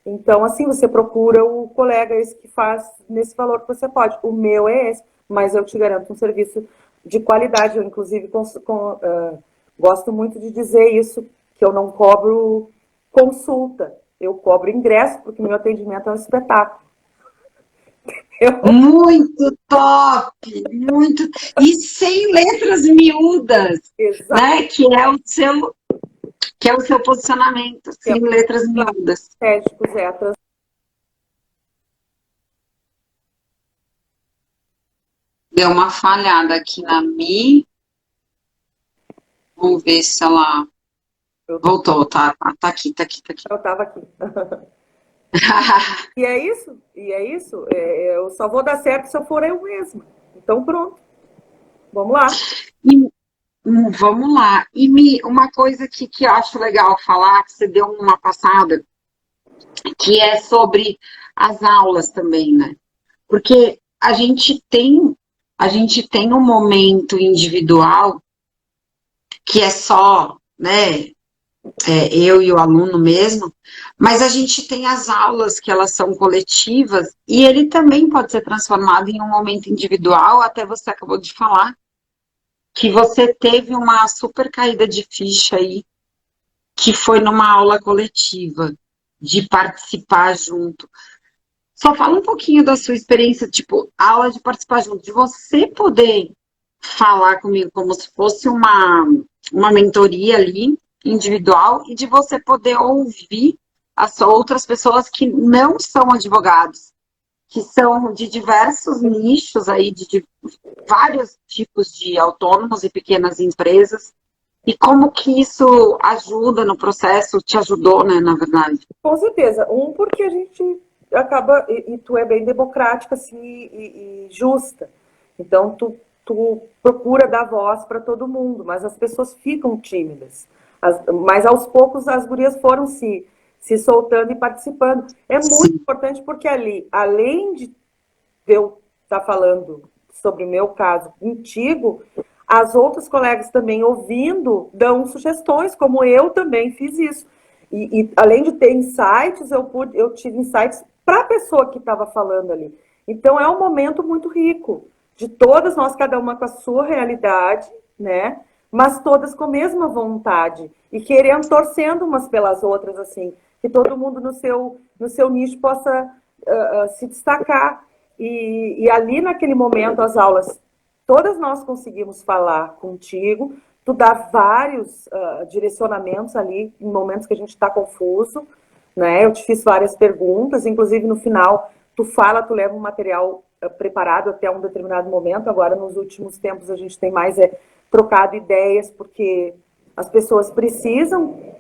então assim, você procura o colega esse que faz nesse valor que você pode. O meu é esse, mas eu te garanto um serviço de qualidade. Eu, inclusive, gosto muito de dizer isso, que eu não cobro consulta, eu cobro ingresso, porque meu atendimento é um espetáculo. Muito top! Muito. E sem letras miúdas, né? Que é o seu posicionamento, sem letras miúdas. Deu uma falhada aqui na Mi. Vamos ver se ela voltou. Tá aqui. Eu tava aqui. E é isso. Eu só vou dar certo se eu for eu mesma. Então pronto. Vamos lá. Vamos lá. E uma coisa que eu acho legal falar, que você deu uma passada, que é sobre as aulas também, né? Porque a gente tem um momento individual que é só, né, eu e o aluno mesmo, mas a gente tem as aulas que elas são coletivas e ele também pode ser transformado em um momento individual, até você acabou de falar que você teve uma super caída de ficha aí, que foi numa aula coletiva, de participar junto. Só fala um pouquinho da sua experiência, tipo, aula de participar junto, de você poder falar comigo como se fosse uma mentoria ali, individual, e de você poder ouvir as outras pessoas que não são advogados, que são de diversos nichos aí, de vários tipos de autônomos e pequenas empresas, e como que isso ajuda no processo, te ajudou, né, na verdade. Com certeza. Porque a gente acaba, e tu é bem democrática assim, e justa. Então, tu procura dar voz para todo mundo, mas as pessoas ficam tímidas. Mas aos poucos as gurias foram se soltando e participando. É muito Sim, importante porque ali, além de eu estar falando sobre o meu caso contigo, as outras colegas também ouvindo dão sugestões, como eu também fiz isso. E além de ter insights, eu tive insights para a pessoa que estava falando ali. Então é um momento muito rico, de todas nós, cada uma com a sua realidade, né? Mas todas com a mesma vontade e querendo, torcendo umas pelas outras, assim, que todo mundo no seu nicho possa se destacar. E ali naquele momento, as aulas, todas nós conseguimos falar contigo, tu dá vários direcionamentos ali, em momentos que a gente está confuso, né? Eu te fiz várias perguntas, inclusive no final, tu leva um material preparado até um determinado momento. Agora, nos últimos tempos, a gente tem mais trocado ideias, porque as pessoas precisam,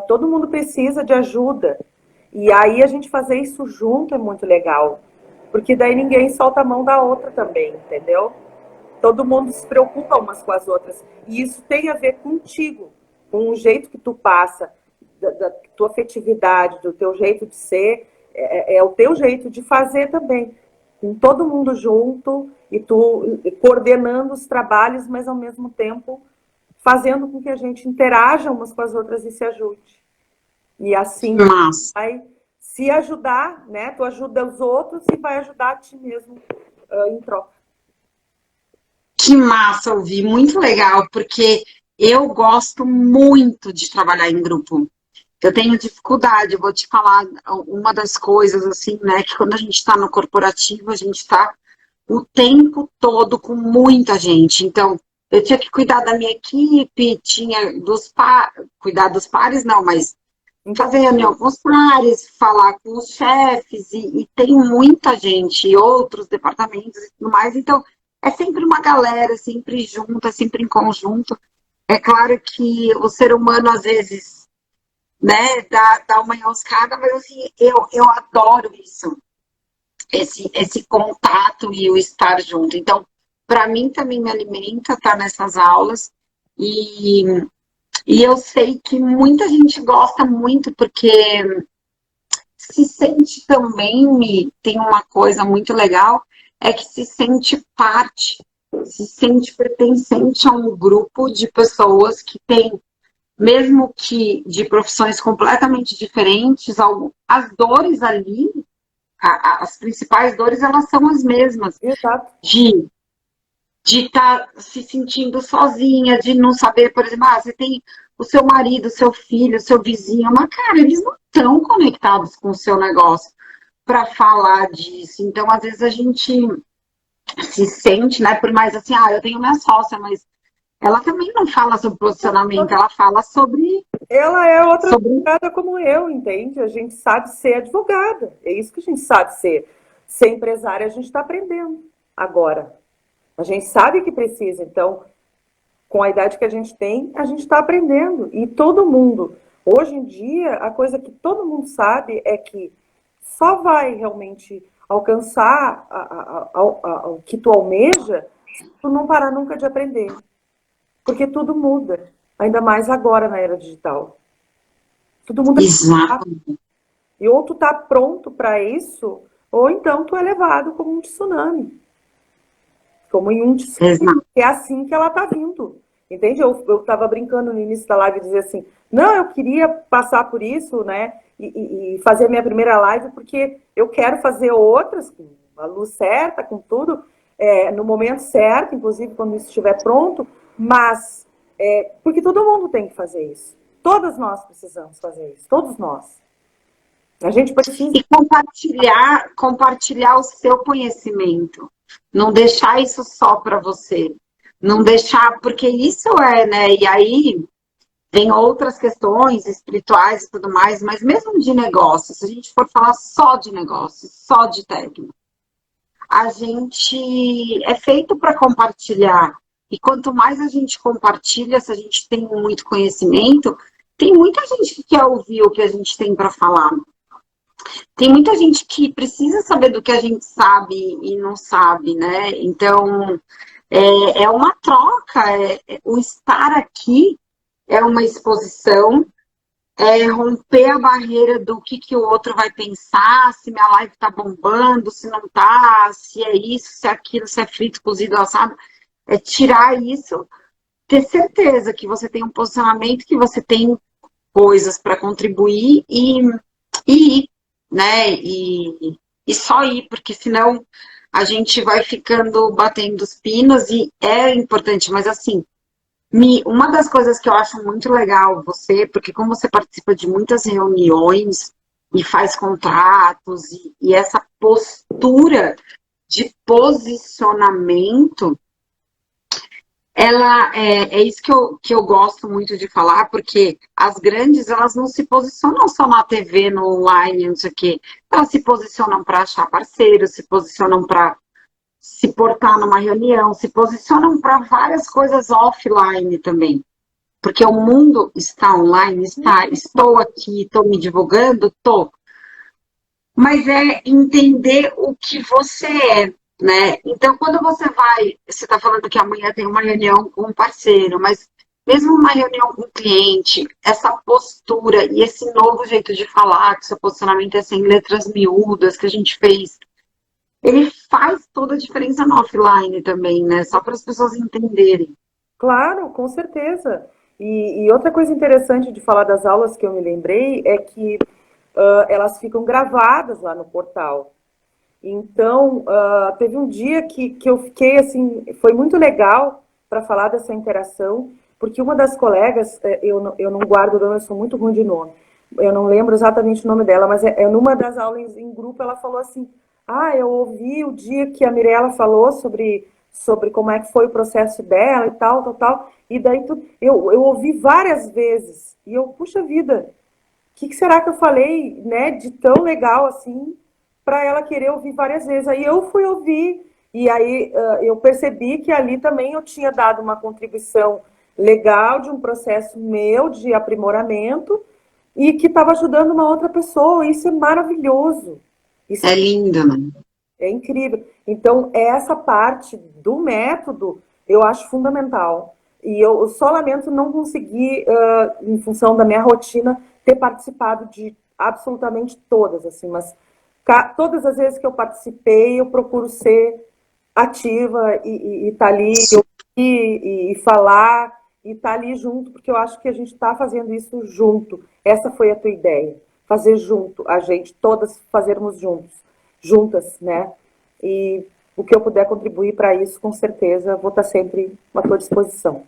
todo mundo precisa de ajuda. E aí a gente fazer isso junto é muito legal. Porque daí ninguém solta a mão da outra também, entendeu? Todo mundo se preocupa umas com as outras. E isso tem a ver contigo, com o jeito que tu passa, da tua afetividade, do teu jeito de ser, é o teu jeito de fazer também. Com todo mundo junto e tu coordenando os trabalhos, mas ao mesmo tempo fazendo com que a gente interaja umas com as outras e se ajude. E assim mas vai se ajudar, né? Tu ajuda os outros e vai ajudar a ti mesmo em troca. que massa ouvir, muito legal, porque eu gosto muito de trabalhar em grupo. Eu tenho dificuldade, eu vou te falar uma das coisas, assim, né, que quando a gente está no corporativo, a gente está o tempo todo com muita gente. Então, eu tinha que cuidar da minha equipe, tinha cuidar dos pares, não, mas fazer reunião com os pares, falar com os chefes, e tem muita gente, e outros departamentos e tudo mais, então é sempre uma galera, sempre junta, sempre em conjunto. É claro que o ser humano, às vezes, né, dá uma enroscada, mas assim, eu adoro isso, esse contato e o estar junto. Então, para mim também me alimenta estar nessas aulas, e, e eu sei que muita gente gosta muito, porque se sente também, tem uma coisa muito legal, é que se sente parte, se sente pertencente a um grupo de pessoas que tem, mesmo que de profissões completamente diferentes, as dores ali, as principais dores, elas são as mesmas, Exato. de estar se sentindo sozinha, de não saber, por exemplo, você tem o seu marido, o seu filho, o seu vizinho, mas, cara, eles não estão conectados com o seu negócio para falar disso. Então, às vezes, a gente se sente, né, por mais assim, eu tenho minha sócia, mas ela também não fala sobre posicionamento, ela fala Ela é outra sobre... advogada como eu, entende? A gente sabe ser advogada. É isso que a gente sabe ser. Ser empresária, a gente está aprendendo agora. A gente sabe que precisa. Então, com a idade que a gente tem, a gente está aprendendo. E todo mundo, hoje em dia, a coisa que todo mundo sabe é que só vai realmente alcançar o que tu almeja se tu não parar nunca de aprender. Porque tudo muda. Ainda mais agora na era digital. Tudo muda muito Exato. rápido. E ou tu tá pronto para isso, ou então tu é levado como um tsunami. Como em um tsunami. Exato. É assim que ela tá vindo. Entende? Eu tava brincando no início da live e dizer assim, não, eu queria passar por isso, né? E fazer a minha primeira live, porque eu quero fazer outras, com a luz certa, com tudo, no momento certo, inclusive quando isso estiver pronto, mas porque todo mundo tem que fazer isso. Todas nós precisamos fazer isso, todos nós. A gente precisa. E compartilhar o seu conhecimento. Não deixar isso só para você. Não deixar, porque isso né? E aí tem outras questões espirituais e tudo mais, mas mesmo de negócio, se a gente for falar só de negócio, só de técnica, a gente é feito para compartilhar. E quanto mais a gente compartilha, se a gente tem muito conhecimento, tem muita gente que quer ouvir o que a gente tem para falar. Tem muita gente que precisa saber do que a gente sabe e não sabe, né? Então, é uma troca. O estar aqui é uma exposição, romper a barreira do que o outro vai pensar, se minha live tá bombando, se não tá, se é isso, se é aquilo, se é frito, cozido, assado. É tirar isso, ter certeza que você tem um posicionamento, que você tem coisas para contribuir e ir, né? E só ir, porque senão a gente vai ficando batendo os pinos e é importante, mas assim, uma das coisas que eu acho muito legal você, porque como você participa de muitas reuniões e faz contratos e essa postura de posicionamento, ela é isso que eu gosto muito de falar, porque as grandes, elas não se posicionam só na TV, no online, não sei o quê. Elas se posicionam para achar parceiro, se posicionam para se portar numa reunião, se posicionam para várias coisas offline também. Porque o mundo está online, estou aqui, estou me divulgando, estou. Mas é entender o que você é, né? Então, quando você está falando que amanhã tem uma reunião com um parceiro, mas mesmo uma reunião com um cliente, essa postura e esse novo jeito de falar, que seu posicionamento é sem letras miúdas, que a gente fez, ele faz toda a diferença no offline também, né? Só para as pessoas entenderem. Claro, com certeza. E outra coisa interessante de falar das aulas que eu me lembrei é que elas ficam gravadas lá no portal. Então, teve um dia que eu fiquei assim, foi muito legal para falar dessa interação, porque uma das colegas, eu não guardo o nome, eu sou muito ruim de nome, eu não lembro exatamente o nome dela, mas numa das aulas em grupo ela falou assim, eu ouvi o dia que a Mirella falou sobre como é que foi o processo dela e tal, tal, tal, e daí eu ouvi várias vezes, e eu, puxa vida, o que será que eu falei, né, de tão legal assim, para ela querer ouvir várias vezes. Aí eu fui ouvir, e aí eu percebi que ali também eu tinha dado uma contribuição legal de um processo meu de aprimoramento e que estava ajudando uma outra pessoa. Isso é maravilhoso. Isso É lindo, né? é incrível. Então, essa parte do método eu acho fundamental. E eu só lamento não conseguir, em função da minha rotina, ter participado de absolutamente todas, assim, mas todas as vezes que eu participei, eu procuro ser ativa e tá ali e falar e tá ali junto, porque eu acho que a gente está fazendo isso junto. Essa foi a tua ideia, fazer junto, a gente, todas fazermos juntas, né? E o que eu puder contribuir para isso, com certeza, vou estar sempre à tua disposição.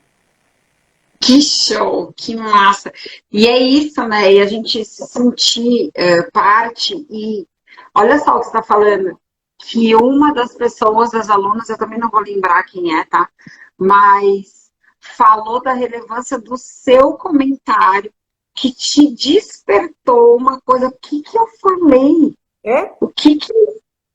Que show, que massa. E é isso, né? E a gente se sentir parte e olha só o que você está falando, que uma das pessoas, das alunas, eu também não vou lembrar quem é, tá? Mas falou da relevância do seu comentário, que te despertou uma coisa. O que eu falei? É? O que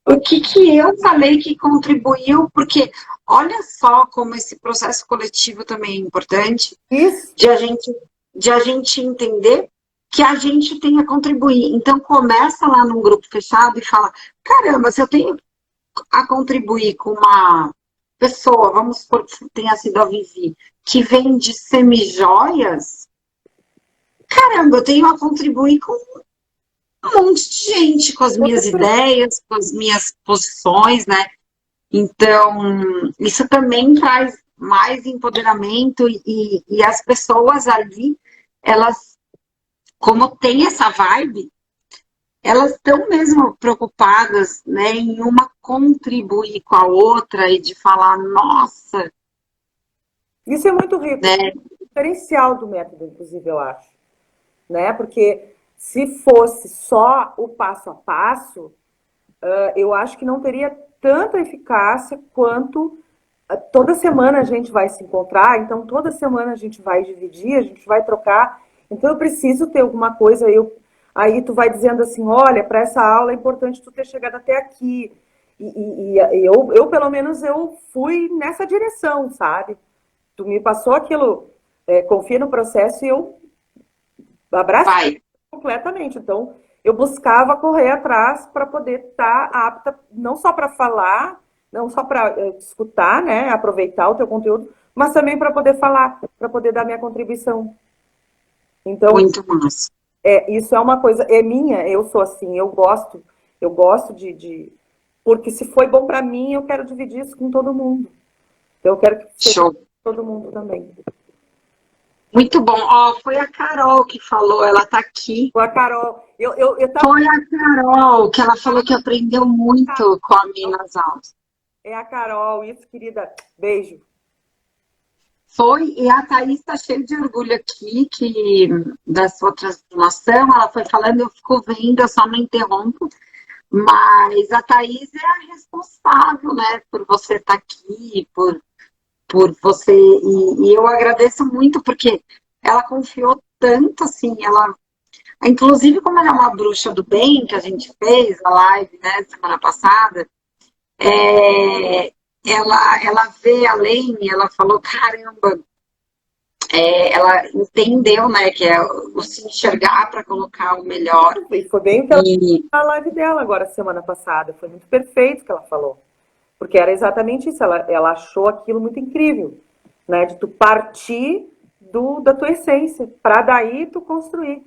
eu falei que contribuiu? Porque olha só como esse processo coletivo também é importante Isso. de a gente entender que a gente tem a contribuir. Então, começa lá num grupo fechado e fala, caramba, se eu tenho a contribuir com uma pessoa, vamos supor que tenha sido a Vivi, que vende semijoias, caramba, eu tenho a contribuir com um monte de gente com as minhas ideias, com as minhas posições, né? Então, isso também traz mais empoderamento e as pessoas ali, elas, como tem essa vibe, elas estão mesmo preocupadas, né, em uma contribuir com a outra e de falar, nossa, Isso é muito rico, né? diferencial do método, inclusive, eu acho, né? Porque se fosse só o passo a passo, eu acho que não teria tanta eficácia quanto toda semana a gente vai se encontrar, então toda semana a gente vai dividir, a gente vai trocar. Então eu preciso ter alguma coisa, aí tu vai dizendo assim, olha, para essa aula é importante tu ter chegado até aqui. Eu, pelo menos, eu fui nessa direção, sabe? Tu me passou aquilo, confia no processo e eu abracei Vai. completamente. Então, eu buscava correr atrás para poder estar apta, não só para falar, não só para escutar, né, aproveitar o teu conteúdo, mas também para poder falar, para poder dar minha contribuição. Então, Muito massa. isso é uma coisa, é minha, eu sou assim, eu gosto porque se foi bom para mim, eu quero dividir isso com todo mundo. Então, eu quero que seja Show. para todo mundo também. Muito bom. Ó, foi a Carol que falou, ela tá aqui. A Carol, eu tava. Foi a Carol que ela falou que aprendeu muito com a mim nas aulas. É a Carol, isso, querida. Beijo. Foi, e a Thaís está cheia de orgulho aqui, que da sua transformação, ela foi falando, eu fico vendo, eu só não interrompo, mas a Thaís é a responsável, né, por você estar aqui, por você, e eu agradeço muito, porque ela confiou tanto, assim, ela, inclusive como ela é uma bruxa do bem, que a gente fez a live, né, semana passada, ela vê além, ela falou, caramba, ela entendeu, né, que é o se enxergar para colocar o melhor. E foi bem o que ela E, na live dela agora, semana passada. Foi muito perfeito o que ela falou. Porque era exatamente isso. Ela achou aquilo muito incrível, né? De tu partir da tua essência, para daí tu construir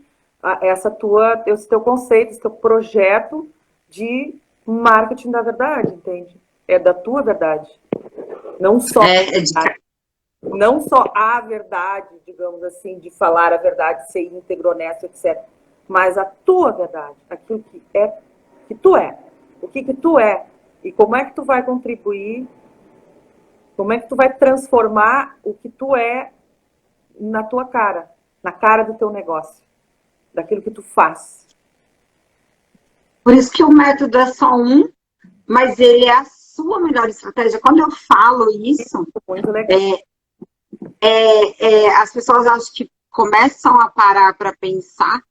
esse teu conceito, esse teu projeto de marketing da verdade, entende? É da tua verdade. Não só não só a verdade, digamos assim, de falar a verdade, ser íntegro, honesto, etc. Mas a tua verdade, aquilo que tu é, o que tu é e como é que tu vai contribuir, como é que tu vai transformar o que tu é na tua cara, na cara do teu negócio, daquilo que tu faz. por isso que o método é só um, mas ele é a sua melhor estratégia. Quando eu falo isso, Muito legal. as pessoas acho que começam a parar para pensar,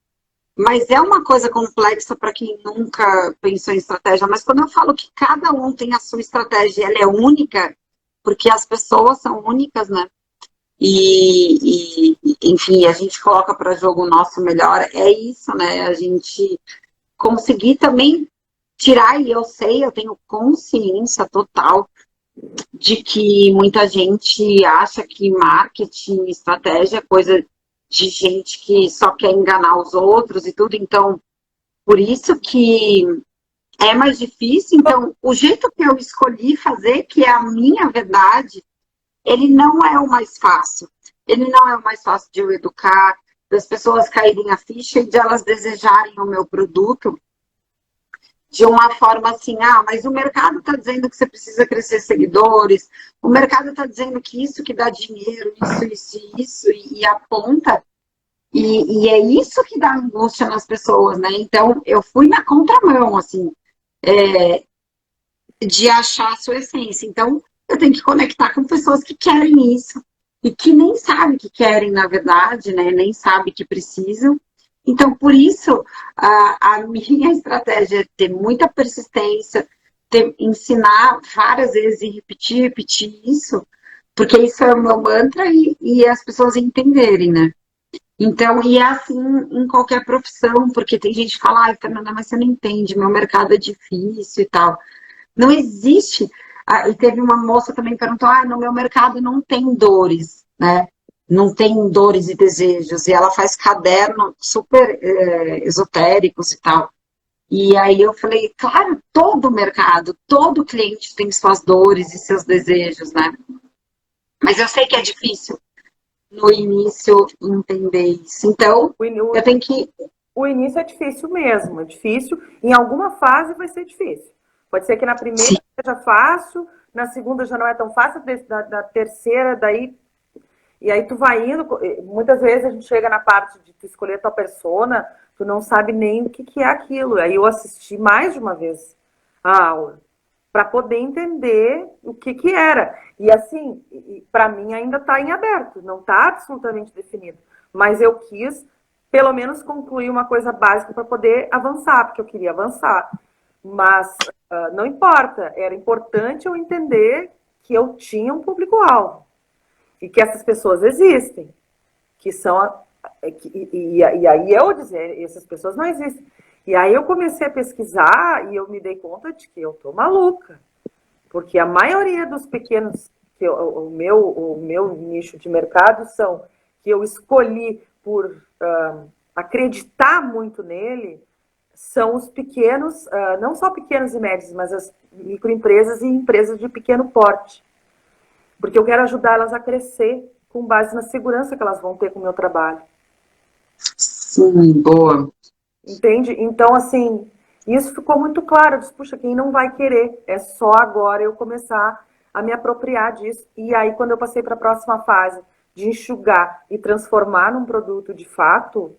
mas é uma coisa complexa para quem nunca pensou em estratégia. Mas quando eu falo que cada um tem a sua estratégia, ela é única, porque as pessoas são únicas, né? Enfim, a gente coloca para jogo o nosso melhor, é isso, né? A gente conseguir também tirar, e eu sei, eu tenho consciência total de que muita gente acha que marketing, estratégia é coisa de gente que só quer enganar os outros e tudo, então, por isso que é mais difícil. Então, o jeito que eu escolhi fazer, que é a minha verdade, ele não é o mais fácil. Ele não é o mais fácil de eu educar, das pessoas caírem a ficha e de elas desejarem o meu produto de uma forma assim, mas o mercado está dizendo que você precisa crescer seguidores, o mercado está dizendo que isso que dá dinheiro, isso, e aponta, e é isso que dá angústia nas pessoas, né? Então, eu fui na contramão, assim, de achar a sua essência. Então, eu tenho que conectar com pessoas que querem isso, e que nem sabem que querem, na verdade, né? Nem sabem que precisam. Então, por isso, a minha estratégia é ter muita persistência, ensinar várias vezes e repetir isso, porque isso é o meu mantra e as pessoas entenderem, né? Então, e é assim em qualquer profissão, porque tem gente que fala, ai, Fernanda, mas você não entende, meu mercado é difícil e tal. Não existe. E teve uma moça também que perguntou, no meu mercado não tem dores, né? não tem dores e desejos, e ela faz caderno super esotéricos e tal. E aí eu falei, claro, todo mercado, todo cliente tem suas dores e seus desejos, né? Mas eu sei que é difícil no início entender isso. Então, eu tenho que. O início é difícil mesmo, é difícil. Em alguma fase vai ser difícil. Pode ser que na primeira Sim. seja fácil, na segunda já não é tão fácil, da terceira, daí. E aí tu vai indo. Muitas vezes a gente chega na parte de tu escolher a tua persona, tu não sabe nem o que é aquilo. Aí eu assisti mais de uma vez a aula para poder entender o que era. E assim, para mim ainda está em aberto, não está absolutamente definido. Mas eu quis, pelo menos, concluir uma coisa básica para poder avançar, porque eu queria avançar. Mas não importa, era importante eu entender que eu tinha um público-alvo e que essas pessoas existem, que são. E aí eu dizer, essas pessoas não existem. E aí eu comecei a pesquisar e eu me dei conta de que eu tô maluca. Porque a maioria dos pequenos, o meu nicho de mercado são que eu escolhi por acreditar muito nele, são os pequenos, não só pequenos e médios, mas as microempresas e empresas de pequeno porte. Porque eu quero ajudar elas a crescer com base na segurança que elas vão ter com o meu trabalho. Sim, boa. Entende? Então, assim, isso ficou muito claro. Eu disse, puxa, quem não vai querer? É só agora eu começar a me apropriar disso. E aí, quando eu passei para a próxima fase de enxugar e transformar num produto de fato,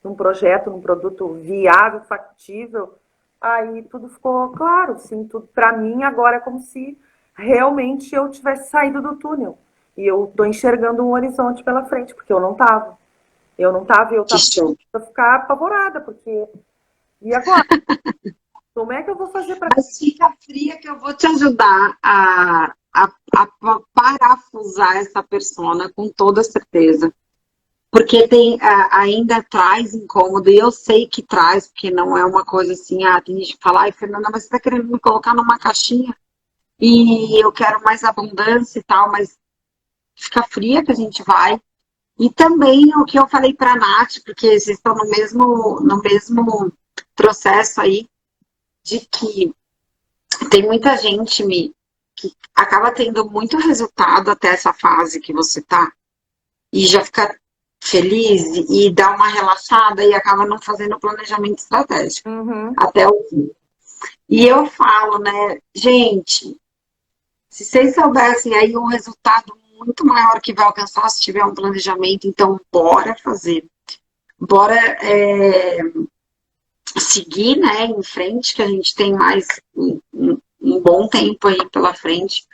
num projeto, num produto viável, factível, aí tudo ficou claro. Assim, tudo para mim agora é como se realmente eu tivesse saído do túnel. E eu estou enxergando um horizonte pela frente, porque eu não estava. Eu não estava, eu Que estava show. para ficar apavorada, porque e agora? Como é que eu vou fazer para. Mas fica fria que eu vou te ajudar a parafusar essa persona com toda certeza. Porque tem, ainda traz incômodo, e eu sei que traz, porque não é uma coisa assim, tem gente que fala, ai, Fernanda, mas você está querendo me colocar numa caixinha e eu quero mais abundância e tal, mas fica fria que a gente vai. E também o que eu falei para a Nath, porque vocês estão no mesmo processo aí, de que tem muita gente que acaba tendo muito resultado até essa fase que você tá, e já fica feliz e dá uma relaxada e acaba não fazendo planejamento estratégico Uhum. até o fim. E eu falo, né, gente, se vocês soubessem aí um resultado muito maior que vai alcançar se tiver um planejamento, então bora fazer. Bora seguir, né, em frente, que a gente tem mais um bom tempo aí pela frente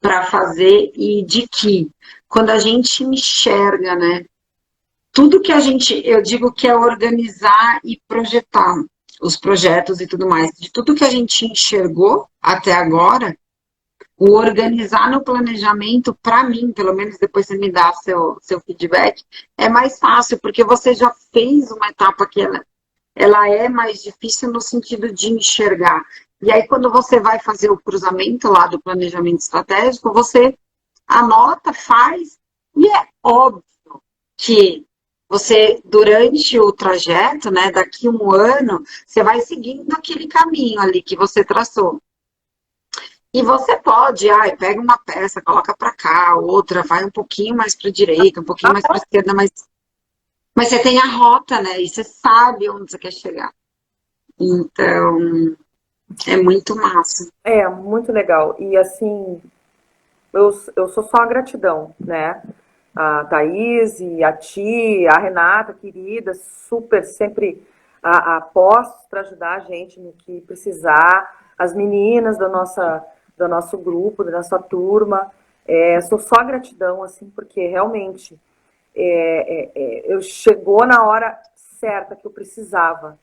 para fazer, e de que quando a gente enxerga, né, tudo que a gente, eu digo que é organizar e projetar os projetos e tudo mais, de tudo que a gente enxergou até agora, o organizar no planejamento, para mim, pelo menos depois você me dá seu feedback, é mais fácil, porque você já fez uma etapa que ela é mais difícil no sentido de enxergar. E aí, quando você vai fazer o cruzamento lá do planejamento estratégico, você anota, faz, e é óbvio que você, durante o trajeto, né, daqui um ano, você vai seguindo aquele caminho ali que você traçou. E você pode, pega uma peça, coloca para cá, outra, vai um pouquinho mais para a direita, um pouquinho mais para a esquerda, mas você tem a rota, né? E você sabe onde você quer chegar. Então, é muito massa. É, muito legal. E assim, eu sou só a gratidão, né? A Thaís, e a Ti, a Renata, querida, super sempre a postos para ajudar a gente no que precisar. As meninas do nosso grupo, da nossa turma. Sou só gratidão, assim, porque realmente eu chegou na hora certa que eu precisava,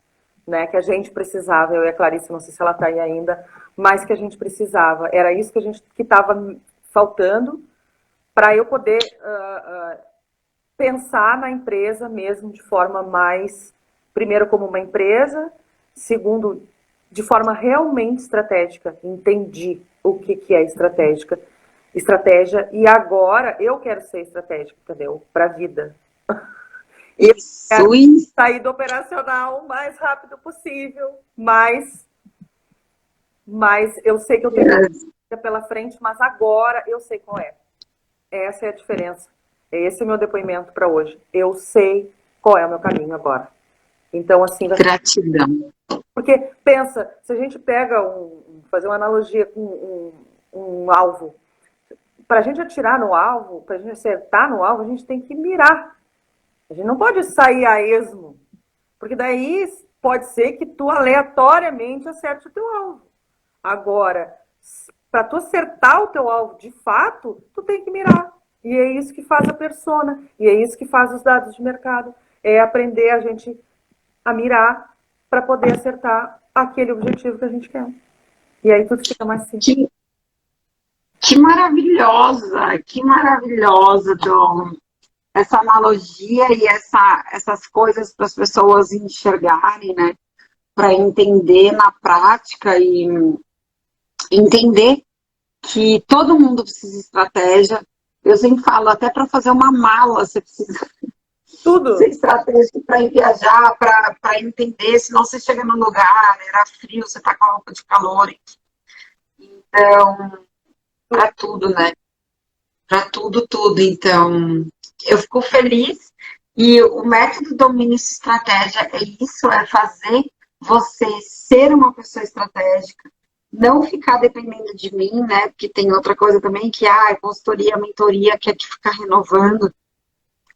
né? Que a gente precisava. Eu e a Clarice, não sei se ela está aí ainda, mas que a gente precisava. Era isso que estava faltando para eu poder pensar na empresa mesmo de forma mais, primeiro como uma empresa, segundo de forma realmente estratégica. Entendi o que é estratégica estratégia, e agora eu quero ser estratégica, entendeu? Para a vida. Isso, isso. Sair do operacional o mais rápido possível, mas eu sei que eu tenho vida pela frente, mas agora eu sei qual é. Essa é a diferença. Esse é o meu depoimento para hoje. Eu sei qual é o meu caminho agora. Então, assim... Gratidão. Porque, pensa, se a gente pega fazer uma analogia com um alvo, para a gente atirar no alvo, para a gente acertar no alvo, a gente tem que mirar. A gente não pode sair a esmo, porque daí pode ser que tu aleatoriamente acerte o teu alvo. Agora, para tu acertar o teu alvo de fato, tu tem que mirar. E é isso que faz a persona, e é isso que faz os dados de mercado. É aprender a gente a mirar para poder acertar aquele objetivo que a gente quer. E aí tudo fica mais simples. Que maravilhosa, Dom. Essa analogia e essas coisas para as pessoas enxergarem, né? Para entender na prática e entender que todo mundo precisa de estratégia. Eu sempre falo, até para fazer uma mala, você precisa Tudo. ser estratégico para ir viajar, para entender, senão você chega num lugar, era frio, você está com a roupa de calor. Então, para tudo, né? Para tudo. Então, eu fico feliz. E o método Domínio Estratégia é isso, é fazer você ser uma pessoa estratégica, não ficar dependendo de mim, né? Porque tem outra coisa também que é consultoria, mentoria, que é que ficar renovando.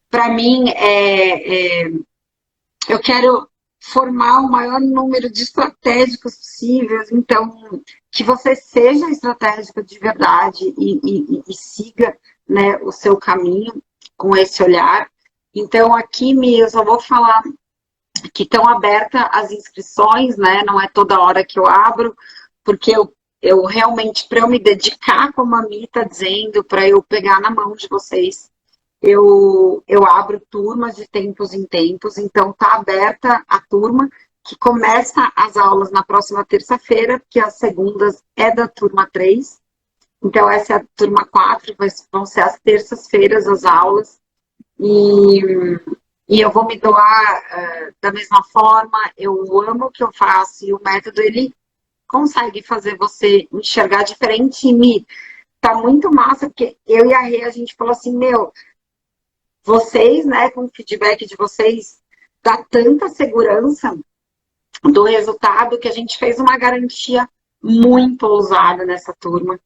Para mim, eu quero formar o maior número de estratégicos possíveis, então que você seja estratégico de verdade e siga, né, o seu caminho com esse olhar. Então aqui, eu só vou falar que estão abertas as inscrições, né, não é toda hora que eu abro, porque eu realmente, para eu me dedicar, como a Mi está dizendo, para eu pegar na mão de vocês, eu abro turmas de tempos em tempos, então está aberta a turma, que começa as aulas na próxima terça-feira, porque as segundas é da turma 3, então essa é a turma 4, vão ser as terças-feiras as aulas, e eu vou me doar da mesma forma, eu amo o que eu faço, e o método, ele consegue fazer você enxergar diferente, e tá muito massa, porque eu e a Rê, a gente falou assim, vocês, né, com o feedback de vocês, dá tanta segurança do resultado que a gente fez uma garantia muito ousada nessa turma,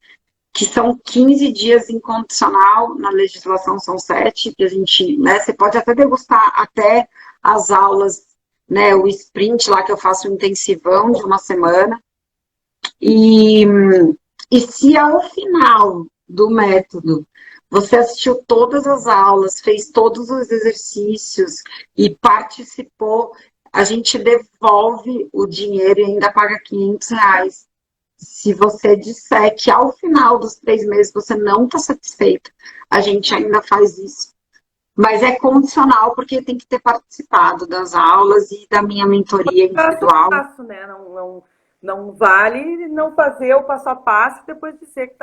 que são 15 dias incondicional, na legislação são 7, que a gente, né, você pode até degustar até as aulas, né, o sprint lá que eu faço um intensivão de uma semana, e se ao final do método você assistiu todas as aulas, fez todos os exercícios e participou, a gente devolve o dinheiro e ainda paga R$ 500. Se você disser que ao final dos 3 meses você não está satisfeito, a gente ainda faz isso. Mas é condicional, porque tem que ter participado das aulas e da minha mentoria individual. Passo, né? Não vale não fazer o passo a passo e depois dizer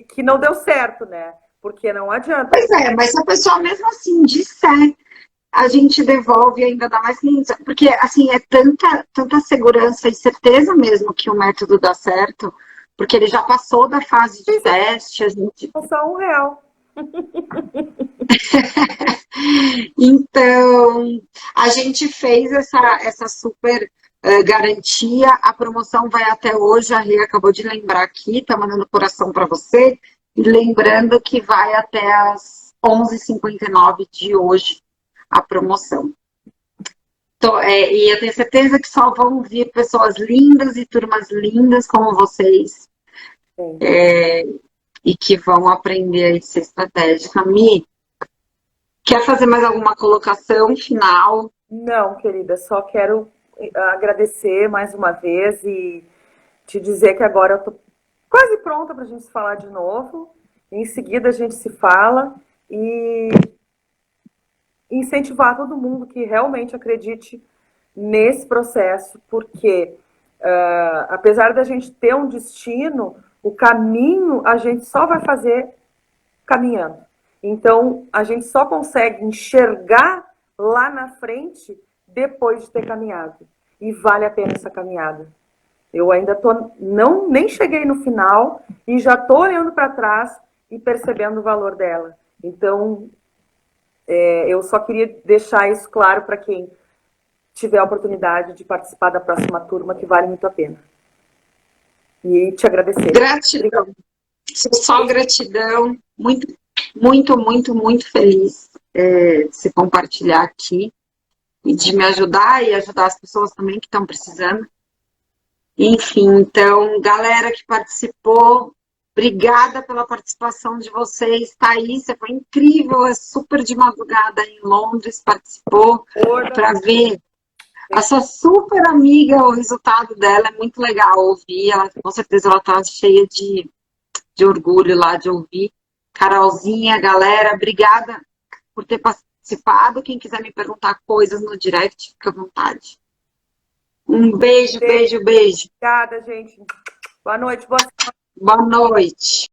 que não deu certo, né? Porque não adianta. Pois é, mas se a pessoa mesmo assim disser, a gente devolve e ainda dá mais 500. Porque, assim, é tanta segurança e certeza mesmo que o método dá certo, porque ele já passou da fase de teste, a gente... Só R$1. Então, a gente fez essa super garantia, a promoção vai até hoje, a Rê acabou de lembrar aqui, tá mandando coração para você, e lembrando que vai até as 11h59 de hoje a promoção. Então, e eu tenho certeza que só vão vir pessoas lindas e turmas lindas como vocês, e que vão aprender a ser estratégica. Mi, quer fazer mais alguma colocação final? Não, querida, só quero agradecer mais uma vez e te dizer que agora eu tô quase pronta para a gente se falar de novo. Em seguida a gente se fala e incentivar todo mundo que realmente acredite nesse processo, porque apesar da gente ter um destino, O caminho a gente só vai fazer caminhando. Então, a gente só consegue enxergar lá na frente depois de ter caminhado. E vale a pena essa caminhada. Eu ainda nem cheguei no final e já tô olhando para trás e percebendo o valor dela. Então, eu só queria deixar isso claro para quem tiver a oportunidade de participar da próxima turma, que vale muito a pena. E te agradecer. Gratidão. Só gratidão. Muito, muito, muito, muito feliz de se compartilhar aqui e de me ajudar e ajudar as pessoas também que estão precisando. Enfim, então, galera que participou, obrigada pela participação de vocês. Thaís, você foi incrível, é super de madrugada em Londres, participou para ver a sua super amiga, o resultado dela é muito legal ouvir. Ela, com certeza ela está cheia de orgulho lá de ouvir. Carolzinha, galera, obrigada por ter participado. Quem quiser me perguntar coisas no direct, fica à vontade. Um beijo, beijo, beijo. Obrigada, gente. Boa noite. Boa noite.